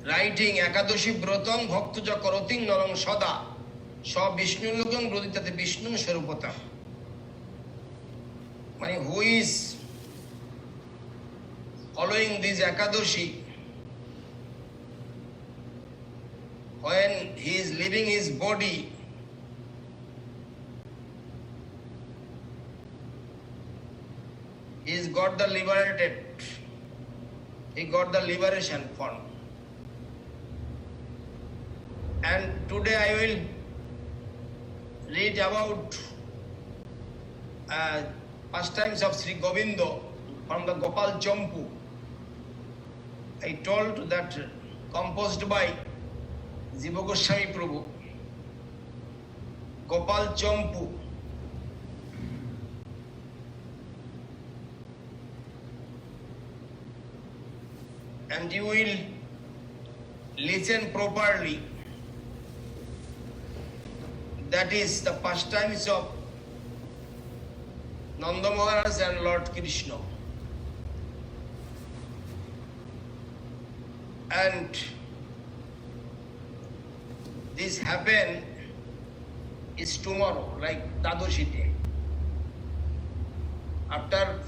writing Ekadashi Brotam Bhaktuja Karoting Narang Sada Sa Vishnu Logam Roditate Vishnu Swarupata. Who is following this Ekadashi when he is leaving his body, he's got the liberated. He got the liberation form. And today I will read about pastimes of Sri Govinda from the Gopal Champu. I told that composed by Jiva Goswami Prabhu. Gopal Champu. And you will listen properly. That is the pastimes of Nanda Maharaj and Lord Krishna. And this happen is tomorrow, like Dadoshi day. After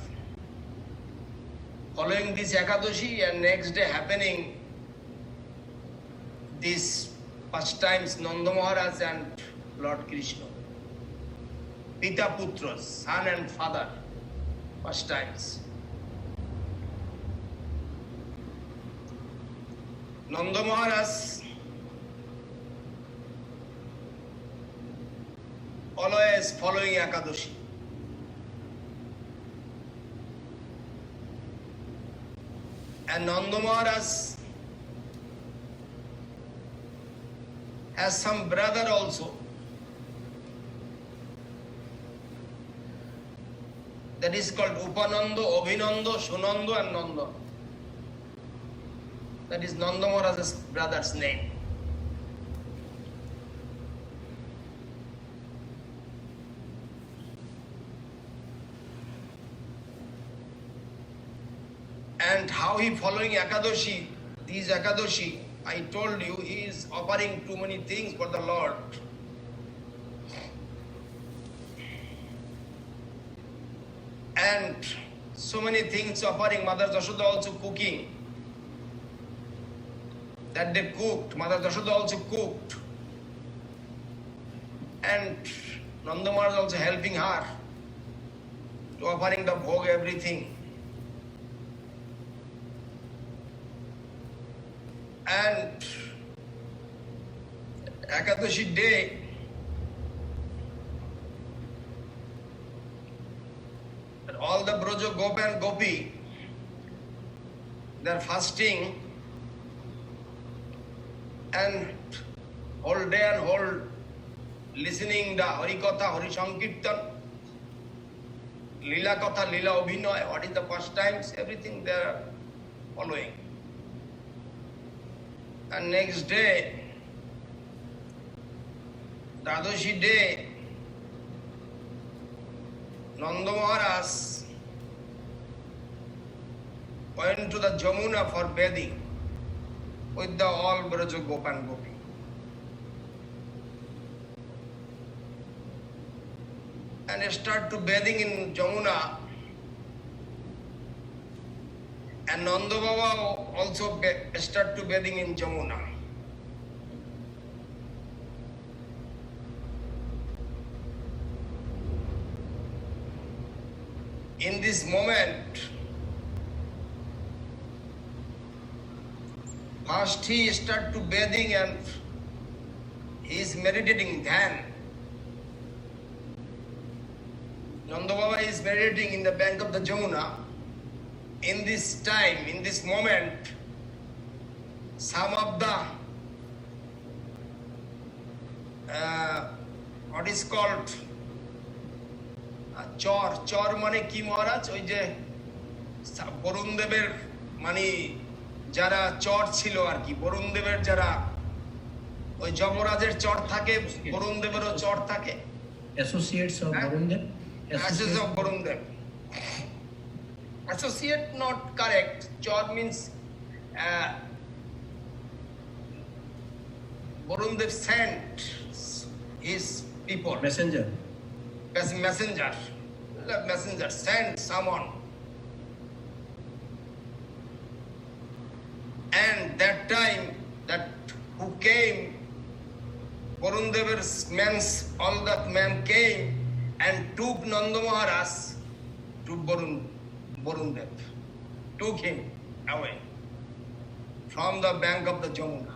following this Ekadashi and next day happening this pastimes Nanda Maharaj and Lord Krishna. Pita Putras, son and father, pastimes. Nanda Maharaj always following Ekadashi. And Nanda Maharaj has some brother also. That is called Upananda, Abhinanda, Sunanda and Nanda. That is Nanda Maharaj's brother's name. And how he following Ekadashi, these Ekadashi, I told you, he is offering too many things for the Lord. And so many things offering. Mother Jashoda also cooking. That they cooked. Mother Jashoda also cooked. And Nanda Maharaj also helping her to offering the bhog, everything. And Ekadashi day, all the Broja Gopa and Gopi, they are fasting and whole day and whole listening the Harikatha, Hari Sankirtan, Lila Katha, Lila Abhinoy, what is the first times, everything they are following. And next day, Dadashi day, Nanda Maharaj went to the Jamuna for bathing with the all Braja Gopa and Gopi. And start to bathing in Jamuna. And Nanda Baba also start to bathing in Jamuna. In this moment, first he start to bathing and he is meditating then. Nanda Baba is meditating in the bank of the Jamuna. In this time, in this moment, some of the what is called chor mane ki Maharaj, ওই যে বরুণ দেবের মানে যারা চর ছিল আর কি, বরুণ দেবের যারা ওই যমরাজের চর থাকে, বরুণ দেবেরও চর থাকে, associates of Varun Dev. Associates of Varun Dev. Associate not correct. Chor means Varun Dev sent his people. Messenger. As messenger. Messenger sent someone. And that time, that who came, Varun Dev's men, all that men came and took Nanda Maharaj to Varun Dev, took him away from the bank of the Jamuna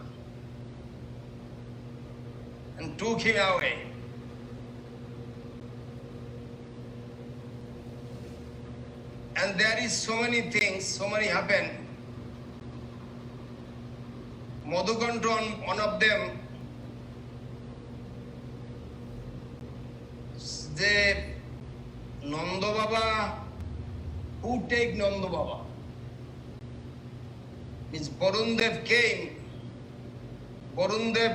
and took him away. And there is so many things, so many happen. Madhukanta, one of them, the Nanda Baba, who take Nanda Baba? Means Varun Dev came, Varun Dev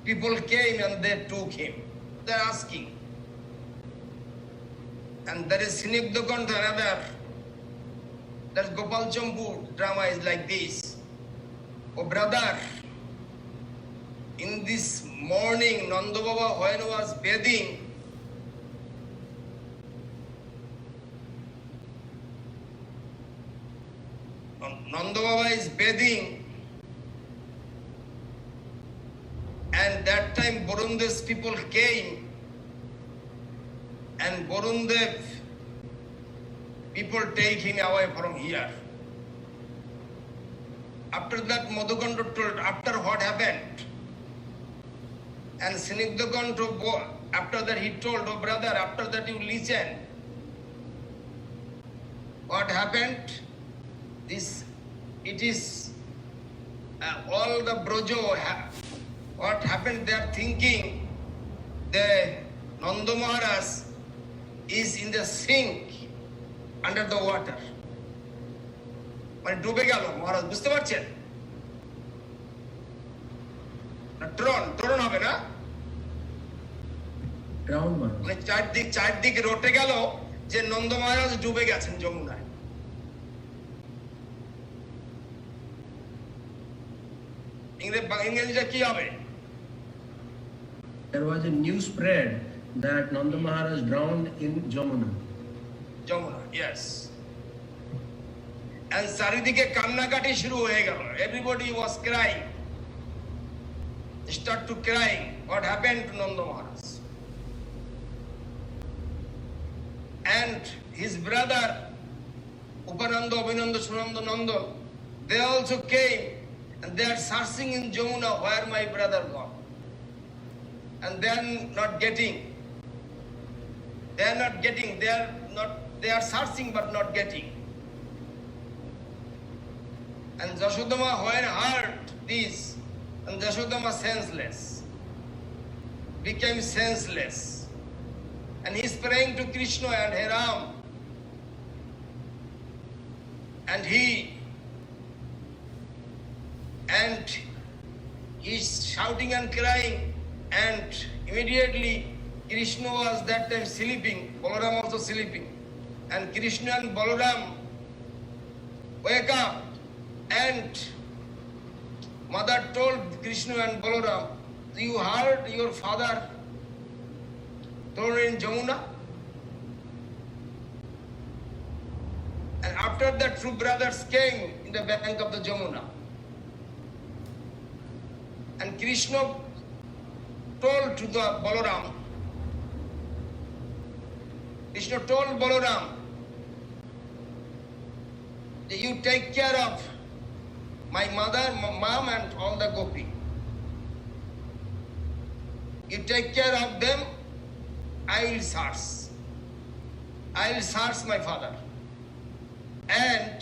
people came and they took him. They're asking. And there is Snigdhakanta, another. That Gopal Champu drama is like this. Oh brother, in this morning, Nanda Baba when was bathing, Nanda Baba is bathing, and that time Varun Dev's people came, and Varun Dev people take him away from here. After that, Madhukanta told, after what happened? And Snigdhakanta, after that he told, oh brother, after that you listen. What happened? This it is all the brojo, what happened, they are thinking the Nanda Maharaj is in the sink under the water. মানে ডুবে গেল মহারাজ, বুঝতে পারছেন? ট্রন হবে না, মানে চারদিক রটে গেল যে নন্দ মহারাজ ডুবে গেছেন যমুনায়। ইংরেজিটা কি হবে? There was a news spread that Nanda Maharaj drowned in Jamuna. Jamuna, yes. And চারিদিকে কান্নাকাটি শুরু হয়ে গেল. Everybody was crying. Start to crying. What happened to Nanda Maharaj? And his brother Upananda, Abhinanda, Sunanda, Nandan, they also came and they are searching in Jamuna where my brother gone. And they are not getting. They are searching but not getting. And Jashodama when heard this, and Jashodama became senseless. And he is praying to Krishna and Hey Ram. And he is shouting and crying, and immediately Krishna was that time sleeping, Balaram also sleeping. And Krishna and Balaram wake up, and mother told Krishna and Balaram, you heard your father thrown in Jamuna? And after that, two brothers came in the bank of the Jamuna. And Krishna told to the Balaram, that you take care of my mother, mom, and all the gopi. You take care of them, I will search my father. And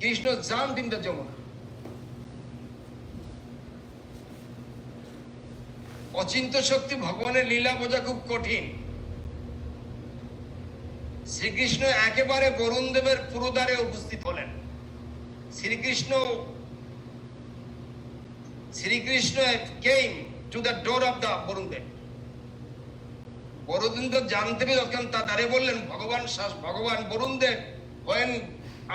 Krishna jumped in the Jamuna. Achinta শক্তি ভগবানের লীলা বোঝা খুব কঠিন। শ্রীকৃষ্ণ একেবারে বরুণ দেবের পুরোদ্বারে উপস্থিত হলেন। Shrikrishna came to the door of the Varun দেব। বরুণ দেব জানতে পেরে যখন তারে বললেন ভগবান বরুণ দেব when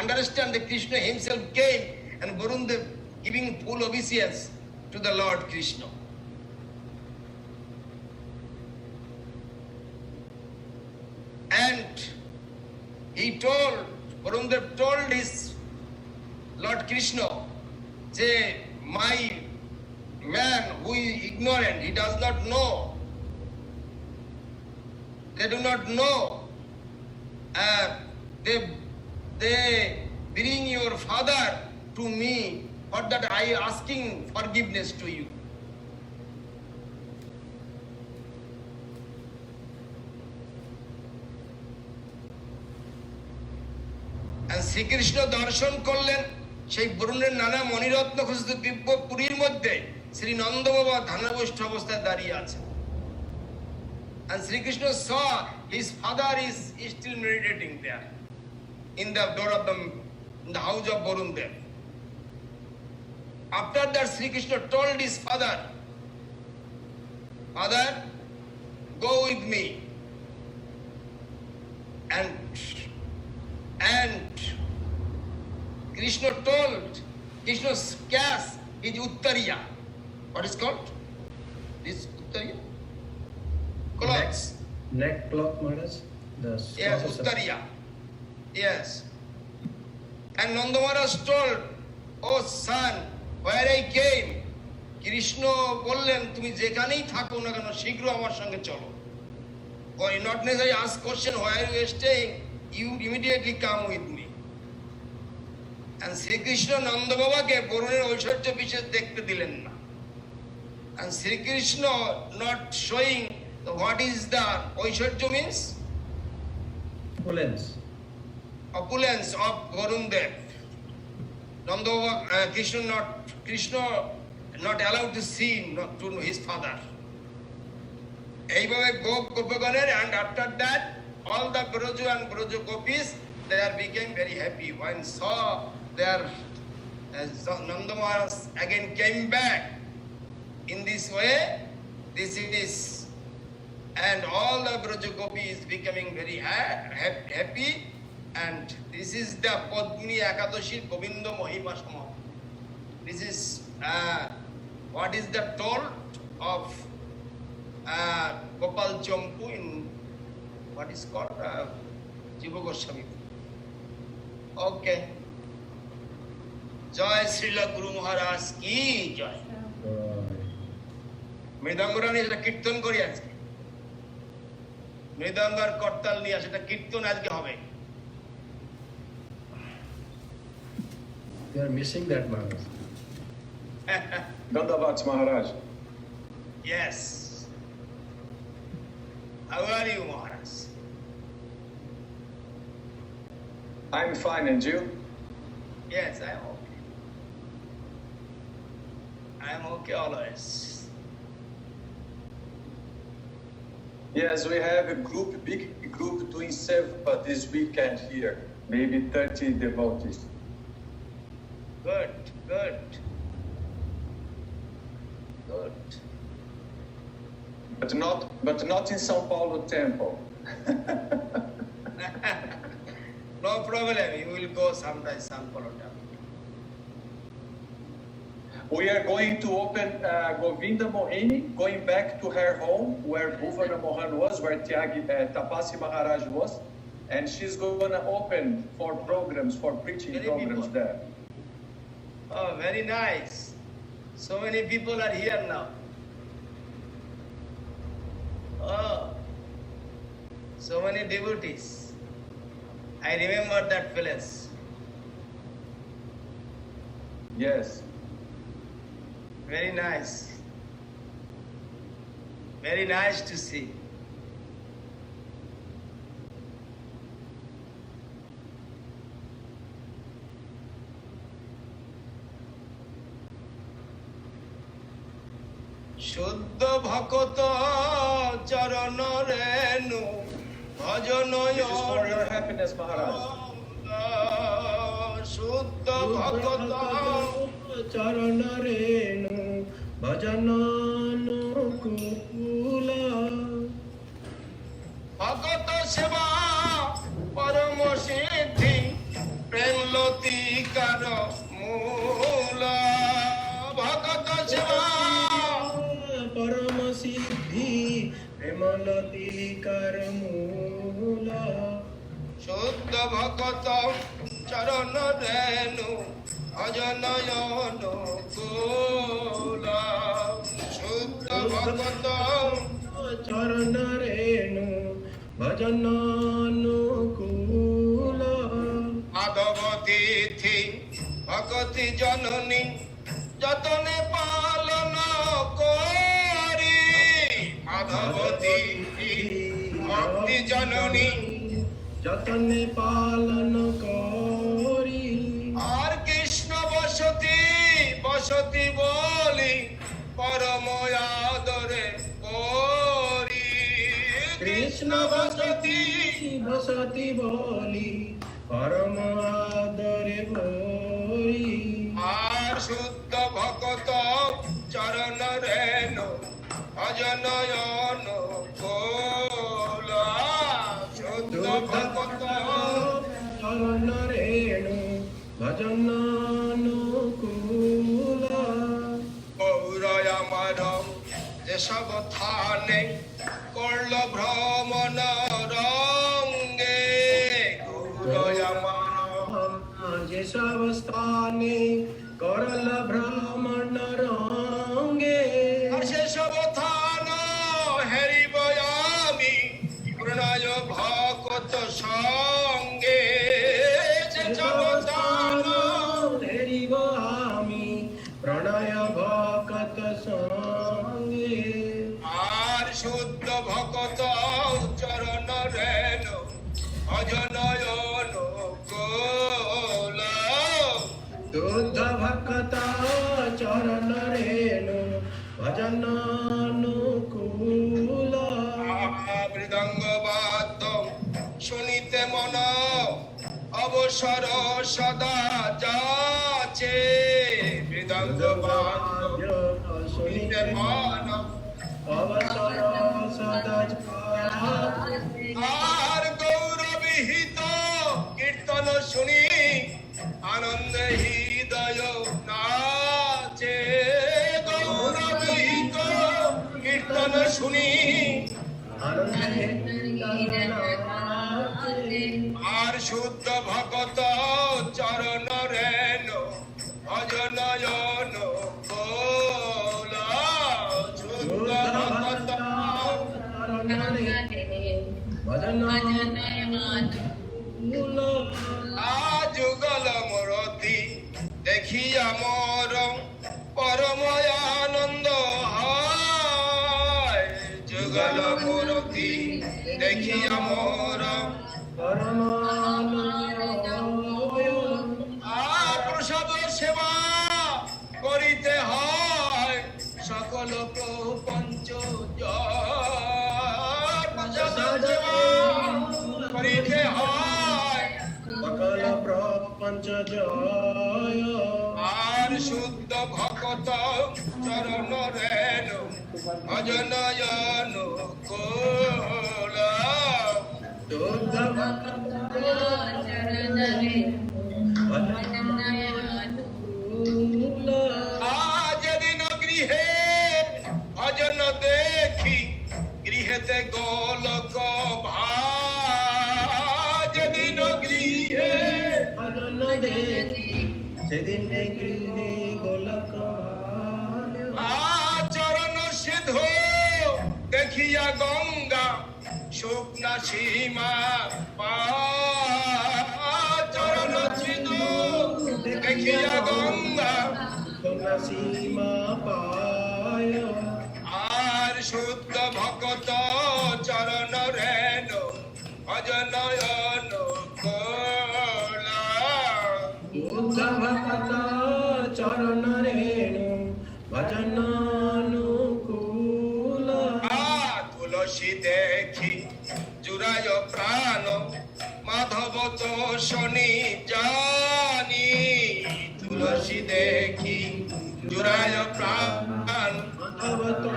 understand that Krishna himself came, and Varun Dev giving full obeisance to the Lord Krishna. And Varun Dev told his Lord Krishna, say, my man who is ignorant, he does not know, they do not know, they bring your father to me, for that I asking forgiveness to you. And Sri Krishna darshan করলেন সেই বরুণের নানা মণিরত্ন খচিত দিব্য পুরীর মধ্যে শ্রী নন্দ বাবা ধ্যানবষ্ঠ অবস্থায় দাঁড়িয়ে আছেন। And Sri Krishna saw his father is still meditating there in the door of in the house of Varun Dev. After that, Sri Krishna told his father, Father, go with me. And Krishna's caste is Uttariya. What is called? This Uttariya? Clothes. Neck cloth, Maharaj. Yes, Uttariya. Yes. And Nanda Maharaj told, oh son, where I came, Krishna বললেন তুমি যেখানেই থাকো না কেন শীঘ্র আমার সঙ্গে চলো। Or not necessarily ask question where you are staying, you immediately come with me. And Sri Krishna Nanda বাবাকে বরুণের ঐশ্বর্য বিশেষ দেখতে দিলেন না। And Sri Krishna not showing what is the Aishwarya means? Opulence of Varun Dev. Krishna not allowed to see not to his father. এইভাবে গোপগণের, and after that all the Braju and Braju gopis, they are became very happy when saw their Nanda Maharaj again came back in this way. This is, and all the Braju gopis becoming very happy, and this is the Padmini Ekadashi Govinda Mahima Sama. This is what is the toll of Gopal Champu in what is called Jiva Goswami. Okay. Jai Srila Guru Maharaj ki jai. মৃদঙ্গরা নিয়ে সেটা কীর্তন করি আজকে, মৃদঙ্গর করতাল নিয়ে সেটা কীর্তন আজকে হবে। You are missing that, Maharaj. Dandavats Maharaj. Yes. How are you, Maharaj? I'm fine, and you? Yes, I am okay. I am okay always. Yes, we have a big group doing seva this weekend here. Maybe 30 devotees. Good, good. Good. But not in São Paulo temple. No problem. You will go sometime, São Paulo temple. We are going to open Govinda Mohini, going back to her home where Bhuvana Mohan was, where Tapasi Maharaj was, and she's going to open for programs, for preaching programs there. Oh, very nice. So many people are here now. Oh, so many devotees. I remember that place. Yes. Very nice. Very nice to see. শুদ্ধ ভকত চরণ রেণু ভজন This is for your happiness, Maharaj. শুদ্ধ ভকত চরণ রেণু ভজন অনুকূল ভকত সেবা পরম সিদ্ধি প্রেম লতিকার মূল ভকত সেবা পরম সিদ্ধি প্রেমলতিকার মূল শুদ্ধ ভকত চরণ রেণু অজনয়ন কুল শুদ্ধ ভকত চরণ রেণু ভজন অনুকূল মাধব তিথি ভকতি জননী যতনে পালন করি মাধব তিথি ভক্তি জননী যতনে পালন করি আর কৃষ্ণ বসতি বলি পরম আদরে করি কৃষ্ণ বসতি বলি পরম আদরে বলি আর শুদ্ধ ভকত চরণ রেণু অজনয়ন কোল শুদ্ধ ভকত চরণ রেণু ভজন অনুকূল গৌরয় আমার যেসব থানে করল ভ্রমণ রঙ্গে গৌরয় আমার যেসব স্থানে করল ভ্রমণ রঙ্গে আর সেসব থান হেরিব আমি প্রণয় ভকত সঙ্গে সেসব থান হেরিব আমি প্রণয় ভকত সঙ্গে আর শুদ্ধ ভকত চরণ রেণু অজনয়ন কোল शुद्ध भक्त चरण रेणु भजन अनुकूल মৃদঙ্গ বাদ্য শুনিতে মন অবসর সদা যাচ্ছে মৃদঙ্গ বাদ্য শুনিতে মন অবসর সদা আর গৌরবিহিত কীর্তন শুনি আনন্দে হৃদয় নাচে গৌরবিহিত কীর্তন শুনি আর শুদ্ধ ভগত চরণ রেণ অজনয়ন কোলা শুদ্ধ ভগত যুগল মূরতি দেখিয়া মোর পরম আনন্দ হয় যুগল মূরতি দেখিয়া মোর প্রসাদ সেবা করিতে হয় সকল প্রপঞ্চ প্রসাদ সেবা করিতে হয় সকল প্রপঞ্চ জয় আর শুদ্ধ ভগত চরণ রেণু অজনয়ন কোল শুদ্ধ ভক্ত যেদিন গৃহে ভজন দেখি গৃহেতে গোলক যেদিন গৃহে ভজন দেখি সেদিন গৃহে গোলক চরণ সিধু দেখিয়া গঙ্গা শুকনা সীমা চরণ সিধু দেখিয়া গঙ্গা শুকনা সীমা পায় আর শুদ্ধ ভগত চরণ রেণু অজনয়ন কোলা শুদ্ধ ভক্ত চরণ রেণু ভজন অনুকূল তুলসী দেখি জুড়ায় প্রাণ মাধব তো শনি জানি তুলসী দেখি জুড়ায় প্রাণ মাধব তো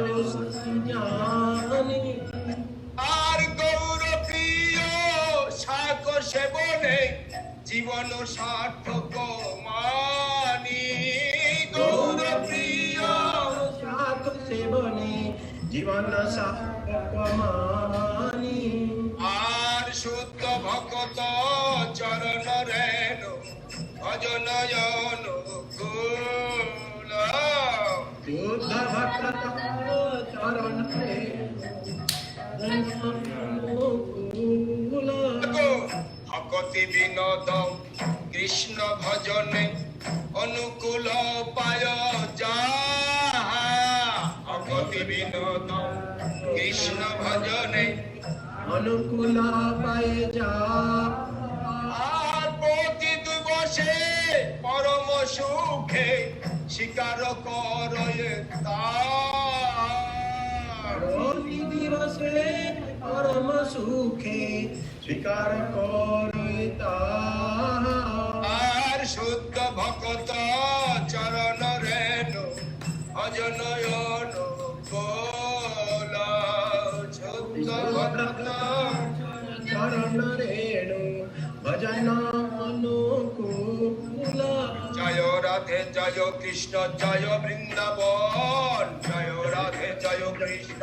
জানি আর গৌর প্রিয় শাক সেবনে জীবন সার্থক মানি গৌর প্রিয় শাক সেবনে জীবন সার্থক মানি আর শুদ্ধ ভগত চরণ রেণু অজনয়ন কোল শুদ্ধ ভক্ত চরণ অনুকূল ভগতি বিনোদ কৃষ্ণ ভজনে অনুকূল পায় যাহা ভগতি বিনোদ কৃষ্ণ ভজনে অনুকূল পায় যা আর প্রতি দিবসে পরম সুখে স্বীকার করয়ে তার প্রতি দিবসে পরম সুখে স্বীকার করে তাহা আর শুদ্ধ ভগত চরণ রেণু অজনয়ন কোলা শুদ্ধ ভগত চরণ রেণু ভজন অনুকূল জয় রাধে জয় কৃষ্ণ জয় বৃন্দাবন জয় রাধে জয় কৃষ্ণ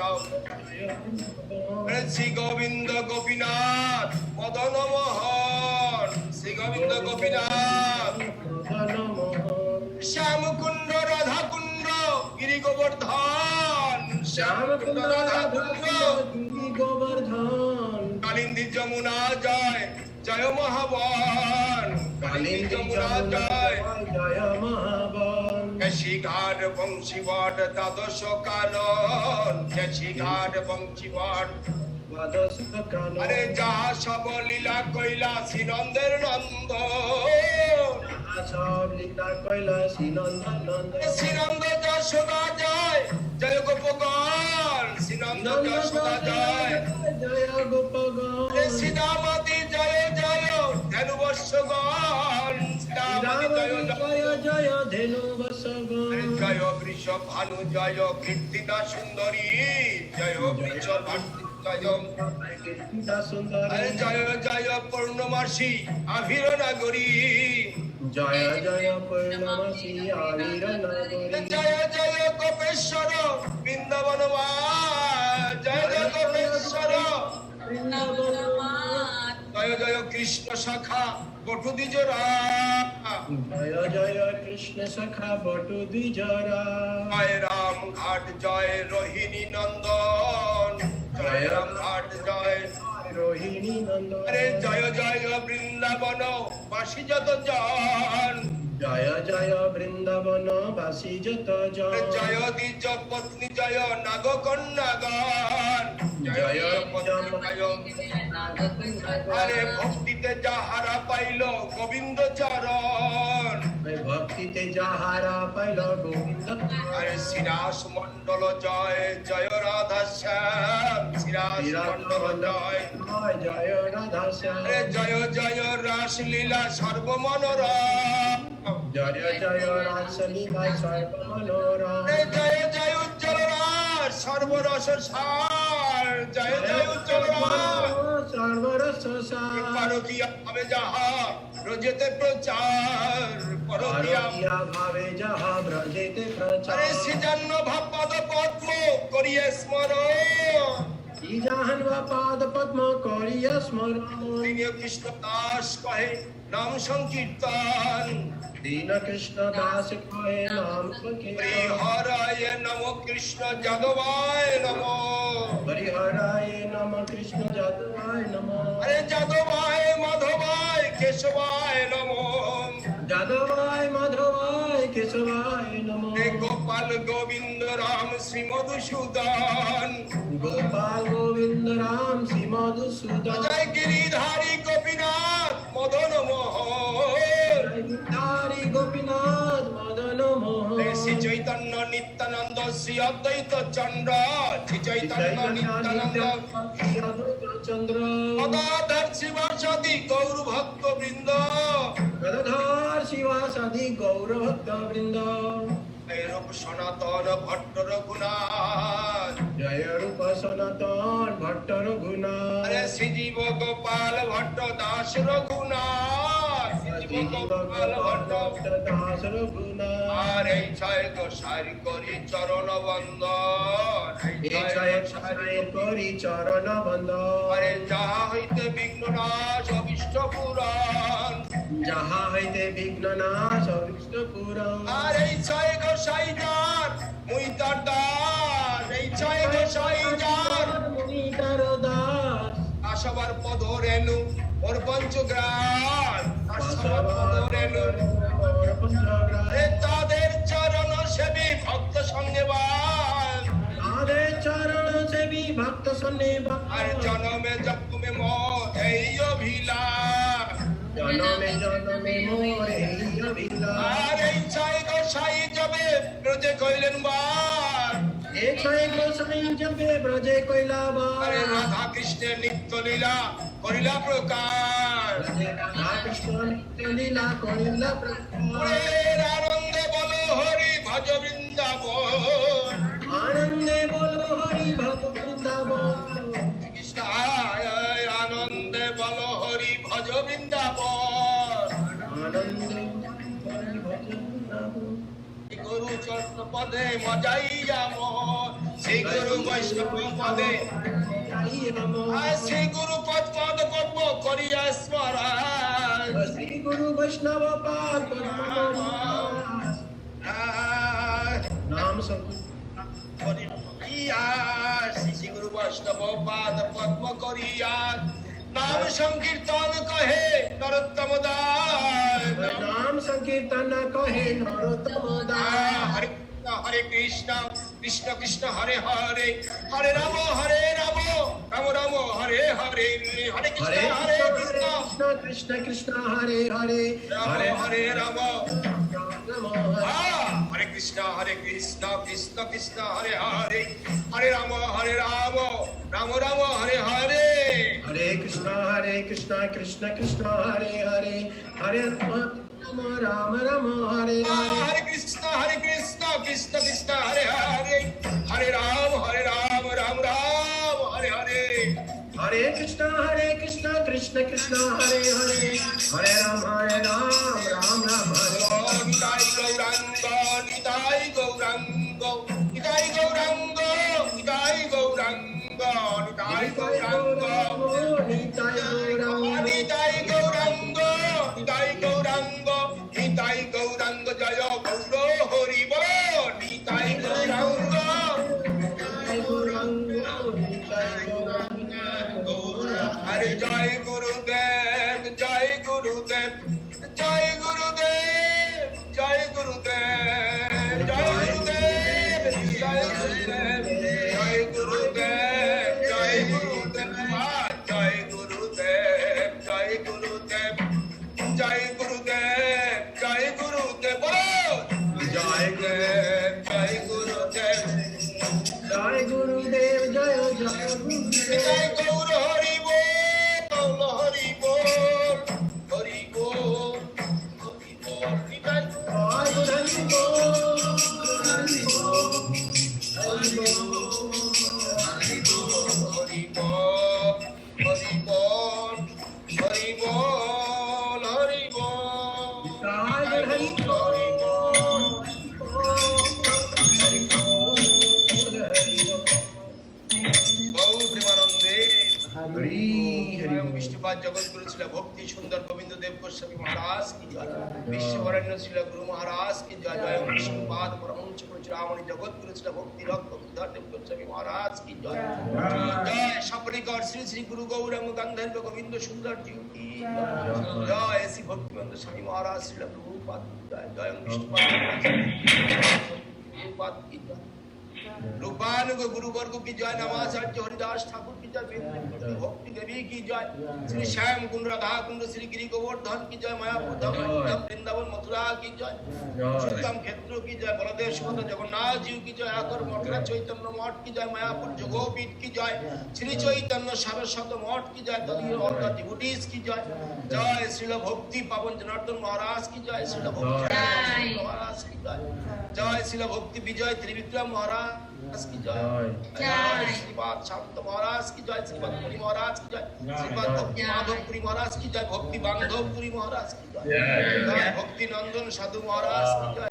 শ্রী গোবিন্দ গোপীনাথ মদন মোহন শ্রী গোবিন্দ গোপীনাথ শ্যাম কুণ্ড রাধা কুণ্ড গিরি গোবর্ধন শ্যাম কুণ্ড রাধা কুণ্ড গিরি গোবর্ধন কালিন্দী যমুনা জয় জয় মহাবন কালিন্দী যমুনা জয় জয় মহাবন কেশি ঘাট বংশীবট দ্বাদশ কানন কেশি ঘাট বংশীবট দ্বাদশ কানন আরে যা সব লীলা কৈলাসী নন্দের নন্দ সব লীলা কৈলাসী নন্দন নন্দন শ্রীনন্দ যশোদা জয় জয় গোপগণ শ্রীনন্দ যশোদা জয় জয় গোপগণ সীতামতি জয় জয় ধেনু বর্ষগণ সীতামতি জয় জয় জয় ধেনু বর্ষগণ জয় বৃষভ ভানু জয় কীর্তিদা সুন্দরী জয় বৃষভ জয় কীর্তিদা সুন্দরী জয় জয় পূর্ণমাসী আভির নাগরী জয় জয় পূর্ণমাসী আবির নগরী জয় জয় গোপেশ্বর বৃন্দাবন মা জয় জয় গোপেশ্বর জয় জয় কৃষ্ণ শাখা বটু দ্বিজরা জয় জয় কৃষ্ণ সখা বটু দ্বিজরা জয় রাম ঘাট জয় রোহিণী নন্দন জয় রাম ঘাট জয় রোহিণী নন্দন আরে জয় জয় বৃন্দাবন বাসী যত জন জয় জয় বৃন্দাবন বাসী যত জন জয় দ্বিজ পত্নী জয় নাগকন্যাগণ জয় আরে ভক্তিতে যাহারা পাইল গোবিন্দ চরণ ভক্তিতে যাহারা পাইল গোবিন্দ আরে শ্রীরাস মন্ডল জয় জয় রাধা শ্যাম শ্রীরাস মন্ডল জয় জয় রাধা শ্যাম আরে জয় জয় রাস লীলা সর্বমনোরম জয় জয় রাসলীলা সর্বমনোরম জয় জয় উজ্জ্বল রাস সর্বরস সার জয় জয় উজ্জ্বল রাস সর্বরস সার পারকিয়া ভাবে যাহা ব্রজেতে প্রচার পরকিয়া ভাবে যাহা ব্রজেতে প্রচার আরে সৃজন্য ভাবপদ পদ্ম করিয়ে স্মরণ জাহান পাদ পদ্ম করিয়া স্মরণ তিনি কৃষ্ণ দাস কহে নাম সংকীর্তন দীন কৃষ্ণ দাস কহে নাম সংকীর্তন হরায় নম কৃষ্ণ যাদবায় নম হরিহরায় নম কৃষ্ণ যাদবায় নম আরে যাদবায় মাধবায় কেশবায় নম যাদবায় মাধবায় কেশবায় নম গোপাল গোবিন্দ রাম শ্রী মধুসূদন গোপাল গোবিন্দ রাম শ্রী মধুসূদন জয় গিরিধারী গোপীনাথ মদন মোহন গিরিধারী গোপীনাথ মদন মোহন শ্রী চৈতন্য নিত্যানন্দ শ্রী অদ্বৈত চন্দ্র শ্রী চৈতন্য নিত্যানন্দ চন্দ্র গদাধর শিবাসাদি গৌর ভক্ত বৃন্দ গদাধর শিবাসাদি গৌর ভক্ত বৃন্দ রূপ সনাতন ভট্ট রঘুনাথ জয় রূপ সনাতন ভট্ট রঘুনাথ আরে শ্রীজীব গোপাল ভট্ট দাস রঘুনাথ শ্রীজীব গোপাল ভট্ট দাস রঘুনাথ আর এই ছয় গোসারি করি চরণ বন্দন এই ছয় গোসারি করি চরণ বন্দন আরে যাহা হইতে বিঘ্ন নাশ অভিষ্ট পুরাণ যাহা হইতে বিঘ্ন নাশ অভিষ্ট পুরাণ আর এই ছয় গোসাই যার মুই তার দাস এই ছয় গোসাই যার মুই তার দাস আশাবার পদ রেণু ওর পঞ্চগ্রাম আশাবার পদ রেণু আরে তাদের চরণ সেবী ভক্ত সঙ্গে বান তাদের চরণ সেবী ভক্ত সন্নে আর জনমে জন্মে মোর এই অভিলাষ জনমে জনমে মোর এই অভিলাষ আর এই ছয় গোসাই যাবে ব্রজে কইলেন বার এই ছয় গোসাই যাবে ব্রজে কইলা বার আরে রাধা কৃষ্ণের নিত্য লীলা করিলা প্রকার রাধা কৃষ্ণ নিত্য লীলা করিলা প্রকার আনন্দে বলো হরি ভজ বৃন্দাবন আনন্দে বলো হরি ভজ বৃন্দাবন কৃষ্ণ আনন্দে বলো হরি ভজ বৃন্দাবন আনন্দে হরি ভজ বৃন্দাবন গুরু চরণ পদে মজাই যাম শ্রী গুরু বৈষ্ণব পদে শ্রী গুরু পদ পদ পদ্ম করিয়া স্মরণ শ্রী গুরু বৈষ্ণব পাদ নাম শ্রী গুরু বৈষ্ণব পাদ পদ্ম করিয়া নাম সংকীর্তন কহে নরোত্তম দাস নাম সংকীর্তন কহে নরোত্তম দাস হরে হরে কৃষ্ণ কৃষ্ণ কৃষ্ণ হরে হরে হরে রাম রাম রাম হরে হরে হরে কৃষ্ণ হরে Krishna Krishna Krishna Krishna Hare Hare Hare Hare Rama. Rama Hare Krishna Krishna Krishna Hare Hare Hare Rama Rama Rama Hare Hare. Hare Krishna Krishna Krishna Hare Hare Hare Rama Rama Rama Hare Hare. Hare Krishna Krishna Krishna Hare Hare Hare Rama Rama Hare Hare. Hare Krishna Krishna Krishna Hare Hare Hare Rama Ram Ram Hare Hare. Nitai Gauranga, Nitai Gauranga, Nitai Gauranga, Nitai Gauranga, Nitai Gauranga, Nitai Gauranga, Nitai Gauranga, Nitai Gauranga, Jaya Gauro Hari Bol, Nitai Gauranga, Nitai Gauranga, Nitai Gauranga, Hare Jai Gurudev, Jai Gurudev, Jai Gurudev, Jai Gurudev, Jai Gurudev, Jai Gurudev, Jai Gurudev, Jai Gurudev, Jai Gurudev, Jai Gurudev, Jai Gurudev, Jai Gurudev, Jai Gurudev, Jai Gurudev, Jai Gurudev Jai Jai Gurudev. Jai Gaur Hari Bol, Hari Bol, Hari Bol, Hari Bol, Nitai Jai Hari Bol, Hari Bol, Hari Bol, Hari Bol, Hari Bol, Hari Bol, Hari Bol. Jai Hari Bol, Hari Bol, Hari Bol. Gaur Premanande. Hari Hari Bol. Vishnupad Jagat Guru Shri भक्ति सुंदर गोविंद देव गोस्वामी महाराज की जय। विश्ववरेण्य श्री गुरु महाराज की जय। जय विष्णुपाद परमहंस परशुरामणि जगत गुरु श्री भक्ति रत्न धर देव गोस्वामी महाराज की जय। जय सपरिकर श्री श्री गुरु गौरंग गंधर्व गोविंद सुंदर जी की जय। ऐसी भक्तिवंत स्वामी महाराज श्री प्रभुपाद की जय। जय विष्णुपाद प्रभुपाद की जय। रूपानुग गुरु वर्ग की जय। नवाचार्य हरिदास ठाकुर की जय। भक्ति देवी की जय। श्री श्याम कुंड राधा कुंड श्री गिरि गोवर्धन की जय। मायापुर धाम वृंदावन मथुरा की जय। श्रीराम क्षेत्र की जय। बलदेव सुभद्रा जगन्नाथ जी की जय। आकर मथुरा चैतन्य मठ की जय। मायापुर जोगोपीठ की जय। श्री चैतन्य सारस्वत मठ की जय। तदीय ऑल द डिवोटीज की जय। जय श्रील भक्ति पावन जनार्दन महाराज की जय। श्रील भक्ति महाराज की जय। जय श्रील भक्ति विजय त्रिविक्रम महाराज की जय। जय श्रीपाद शांत महाराज की जय। श्रीपाद पुरी महाराज की जय। श्रीपाद भक्ति माधवपुरी महाराज की जय। भक्ति बांधवपुरी महाराज की जय। जय भक्ति नंदन साधु महाराज की जय।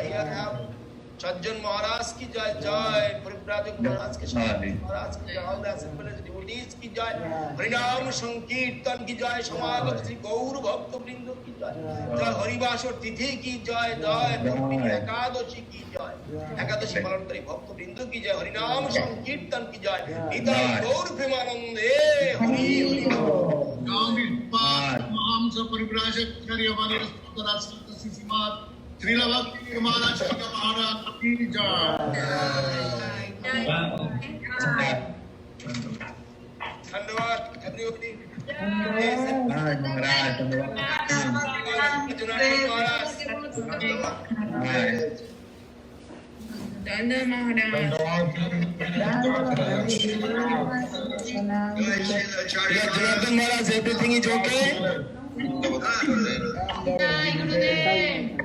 सज्जन महाराज की जय। जय परिव्राजक महाराज के महाराज की जय। ऑल द असेंबलीज डिवोटीज की जय। हरिनाम संकीर्तन की जय। समागत श्री गौर भक्त वृंद की जय। जय हरिवासर तिथि की जय। जय पौर्णिमा एकादशी की जय। एकादशी पालनकारी भक्त वृंद की जय। हरिनाम संकीर्तन की जय। निताय गौर प्रेमानंदे Hari Hari Maham Saparivrajak Karyavani Rasputarasanta Sisimat Srila Bhakti Maharaj Shaka Maharaj Ki Jai. धन्यवाद everybody. Janardhan Maharaj, everything is okay? Jai Gurudev.